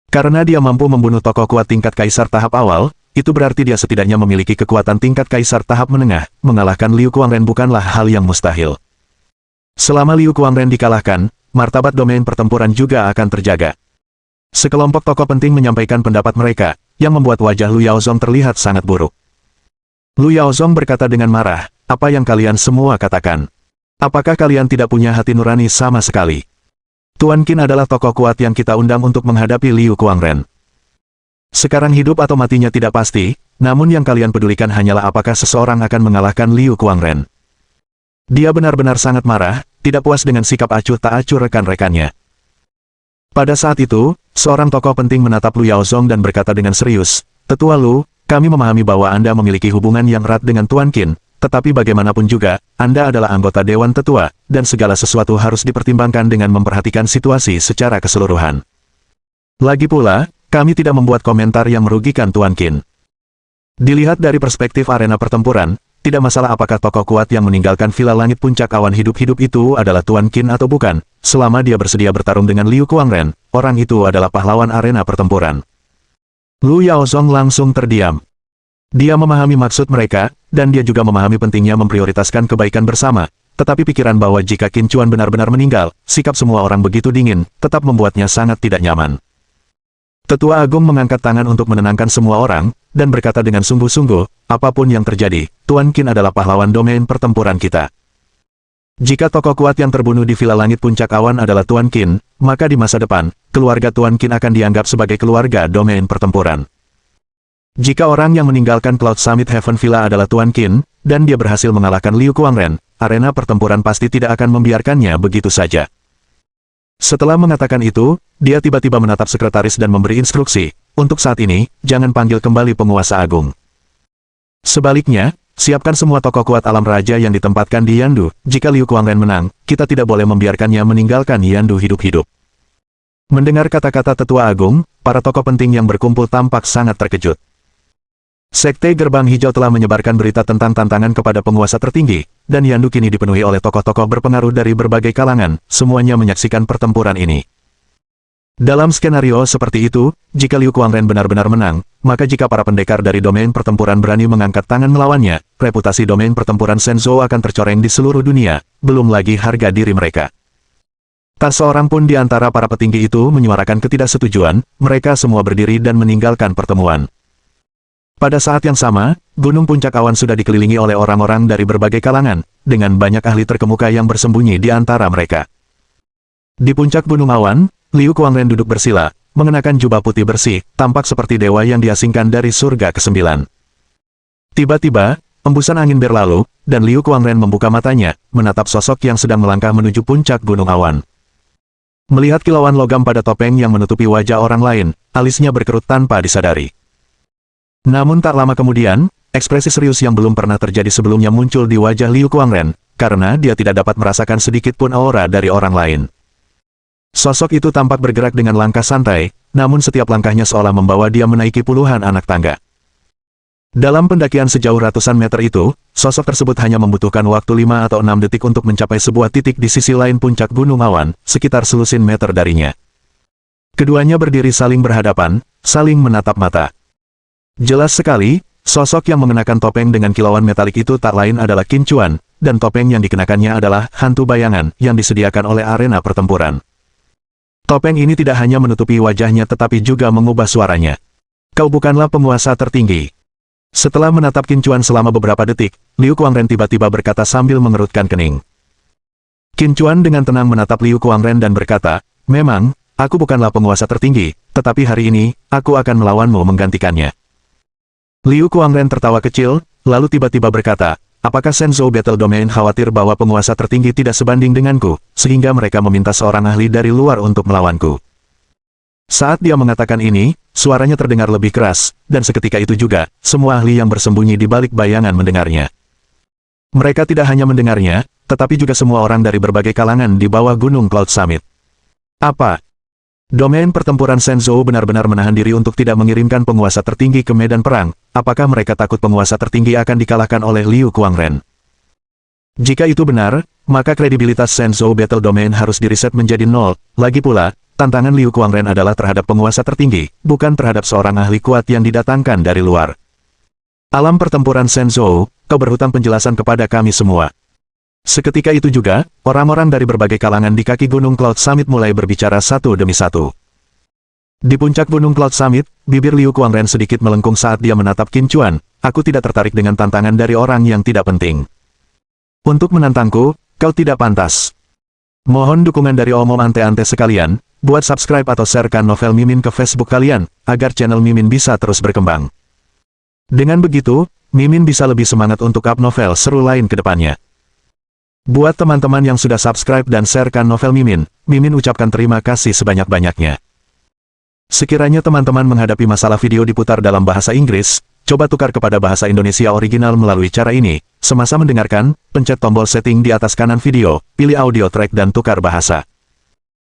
Karena dia mampu membunuh tokoh kuat tingkat kaisar tahap awal, itu berarti dia setidaknya memiliki kekuatan tingkat kaisar tahap menengah, mengalahkan Liu Kuangren bukanlah hal yang mustahil. Selama Liu Kuangren dikalahkan, martabat domain pertempuran juga akan terjaga. Sekelompok tokoh penting menyampaikan pendapat mereka, yang membuat wajah Lu Yaozong terlihat sangat buruk. Lu Yaozong berkata dengan marah, apa yang kalian semua katakan? Apakah kalian tidak punya hati nurani sama sekali? Tuan Qin adalah tokoh kuat yang kita undang untuk menghadapi Liu Kuangren. Sekarang hidup atau matinya tidak pasti, namun yang kalian pedulikan hanyalah apakah seseorang akan mengalahkan Liu Kuangren. Dia benar-benar sangat marah, tidak puas dengan sikap acuh tak acuh rekan-rekannya. Pada saat itu, seorang tokoh penting menatap Lu Yaozong dan berkata dengan serius, Tetua Lu, kami memahami bahwa Anda memiliki hubungan yang erat dengan Tuan Qin, tetapi bagaimanapun juga, Anda adalah anggota Dewan Tetua, dan segala sesuatu harus dipertimbangkan dengan memperhatikan situasi secara keseluruhan. Lagi pula, kami tidak membuat komentar yang merugikan Tuan Qin. Dilihat dari perspektif arena pertempuran, tidak masalah apakah tokoh kuat yang meninggalkan Villa Langit Puncak Awan hidup-hidup itu adalah Tuan Qin atau bukan, selama dia bersedia bertarung dengan Liu Kuangren, orang itu adalah pahlawan arena pertempuran. Lu Yaozong langsung terdiam. Dia memahami maksud mereka, dan dia juga memahami pentingnya memprioritaskan kebaikan bersama, tetapi pikiran bahwa jika Qin Chuan benar-benar meninggal, sikap semua orang begitu dingin, tetap membuatnya sangat tidak nyaman. Tetua Agung mengangkat tangan untuk menenangkan semua orang, dan berkata dengan sungguh-sungguh, apapun yang terjadi, Tuan Qin adalah pahlawan domain pertempuran kita. Jika tokoh kuat yang terbunuh di Villa Langit Puncak Awan adalah Tuan Qin, maka di masa depan, keluarga Tuan Qin akan dianggap sebagai keluarga domain pertempuran. Jika orang yang meninggalkan Cloud Summit Heaven Villa adalah Tuan Qin, dan dia berhasil mengalahkan Liu Kuangren, arena pertempuran pasti tidak akan membiarkannya begitu saja. Setelah mengatakan itu, dia tiba-tiba menatap sekretaris dan memberi instruksi, untuk saat ini, jangan panggil kembali penguasa agung. Sebaliknya, siapkan semua tokoh kuat alam raja yang ditempatkan di Yandu. Jika Liu Kuangren menang, kita tidak boleh membiarkannya meninggalkan Yandu hidup-hidup. Mendengar kata-kata tetua agung, para tokoh penting yang berkumpul tampak sangat terkejut. Sekte Gerbang Hijau telah menyebarkan berita tentang tantangan kepada penguasa tertinggi, dan Yandu kini dipenuhi oleh tokoh-tokoh berpengaruh dari berbagai kalangan, semuanya menyaksikan pertempuran ini. Dalam skenario seperti itu, jika Liu Kuangren benar-benar menang, maka jika para pendekar dari domain pertempuran berani mengangkat tangan melawannya, reputasi domain pertempuran Shenzhou akan tercoreng di seluruh dunia, belum lagi harga diri mereka. Tak seorang pun di antara para petinggi itu menyuarakan ketidaksetujuan, mereka semua berdiri dan meninggalkan pertemuan. Pada saat yang sama, Gunung Puncak Awan sudah dikelilingi oleh orang-orang dari berbagai kalangan, dengan banyak ahli terkemuka yang bersembunyi di antara mereka. Di puncak Gunung Awan, Liu Kuangren duduk bersila, mengenakan jubah putih bersih, tampak seperti dewa yang diasingkan dari surga ke-9. Tiba-tiba, embusan angin berlalu, dan Liu Kuangren membuka matanya, menatap sosok yang sedang melangkah menuju puncak Gunung Awan. Melihat kilauan logam pada topeng yang menutupi wajah orang lain, alisnya berkerut tanpa disadari. Namun tak lama kemudian, ekspresi serius yang belum pernah terjadi sebelumnya muncul di wajah Liu Kuangren, karena dia tidak dapat merasakan sedikit pun aura dari orang lain. Sosok itu tampak bergerak dengan langkah santai, namun setiap langkahnya seolah membawa dia menaiki puluhan anak tangga. Dalam pendakian sejauh ratusan meter itu, sosok tersebut hanya membutuhkan waktu 5 atau 6 detik untuk mencapai sebuah titik di sisi lain puncak Gunung Awan, sekitar selusin meter darinya. Keduanya berdiri saling berhadapan, saling menatap mata. Jelas sekali, sosok yang mengenakan topeng dengan kilauan metalik itu tak lain adalah Qin Chuan, dan topeng yang dikenakannya adalah hantu bayangan yang disediakan oleh arena pertempuran. Topeng ini tidak hanya menutupi wajahnya tetapi juga mengubah suaranya. Kau bukanlah penguasa tertinggi. Setelah menatap Qin Chuan selama beberapa detik, Liu Kuangren tiba-tiba berkata sambil mengerutkan kening. Qin Chuan dengan tenang menatap Liu Kuangren dan berkata, memang, aku bukanlah penguasa tertinggi, tetapi hari ini, aku akan melawanmu menggantikannya. Liu Kuangren tertawa kecil, lalu tiba-tiba berkata, apakah Shenzhou Battle Domain khawatir bahwa penguasa tertinggi tidak sebanding denganku, sehingga mereka meminta seorang ahli dari luar untuk melawanku? Saat dia mengatakan ini, suaranya terdengar lebih keras, dan seketika itu juga, semua ahli yang bersembunyi di balik bayangan mendengarnya. Mereka tidak hanya mendengarnya, tetapi juga semua orang dari berbagai kalangan di bawah Gunung Cloud Summit. Apa? Domain pertempuran Shenzhou benar-benar menahan diri untuk tidak mengirimkan penguasa tertinggi ke medan perang. Apakah mereka takut penguasa tertinggi akan dikalahkan oleh Liu Kuangren? Jika itu benar, maka kredibilitas Shenzhou Battle Domain harus diriset menjadi nol. Lagi pula, tantangan Liu Kuangren adalah terhadap penguasa tertinggi, bukan terhadap seorang ahli kuat yang didatangkan dari luar. Alam pertempuran Shenzhou, kau berhutang penjelasan kepada kami semua. Seketika itu juga, orang-orang dari berbagai kalangan di kaki Gunung Cloud Summit mulai berbicara satu demi satu. Di puncak Gunung Cloud Summit, bibir Liu Kuangren sedikit melengkung saat dia menatap Qin Chuan. Aku tidak tertarik dengan tantangan dari orang yang tidak penting. Untuk menantangku, kau tidak pantas. Mohon dukungan dari omom ante-ante sekalian, buat subscribe atau sharekan novel Mimin ke Facebook kalian, agar channel Mimin bisa terus berkembang. Dengan begitu, Mimin bisa lebih semangat untuk up novel seru lain ke depannya. Buat teman-teman yang sudah subscribe dan sharekan novel Mimin, Mimin ucapkan terima kasih sebanyak-banyaknya. Sekiranya teman-teman menghadapi masalah video diputar dalam bahasa Inggris, coba tukar kepada bahasa Indonesia original melalui cara ini. Semasa mendengarkan, pencet tombol setting di atas kanan video, pilih audio track dan tukar bahasa.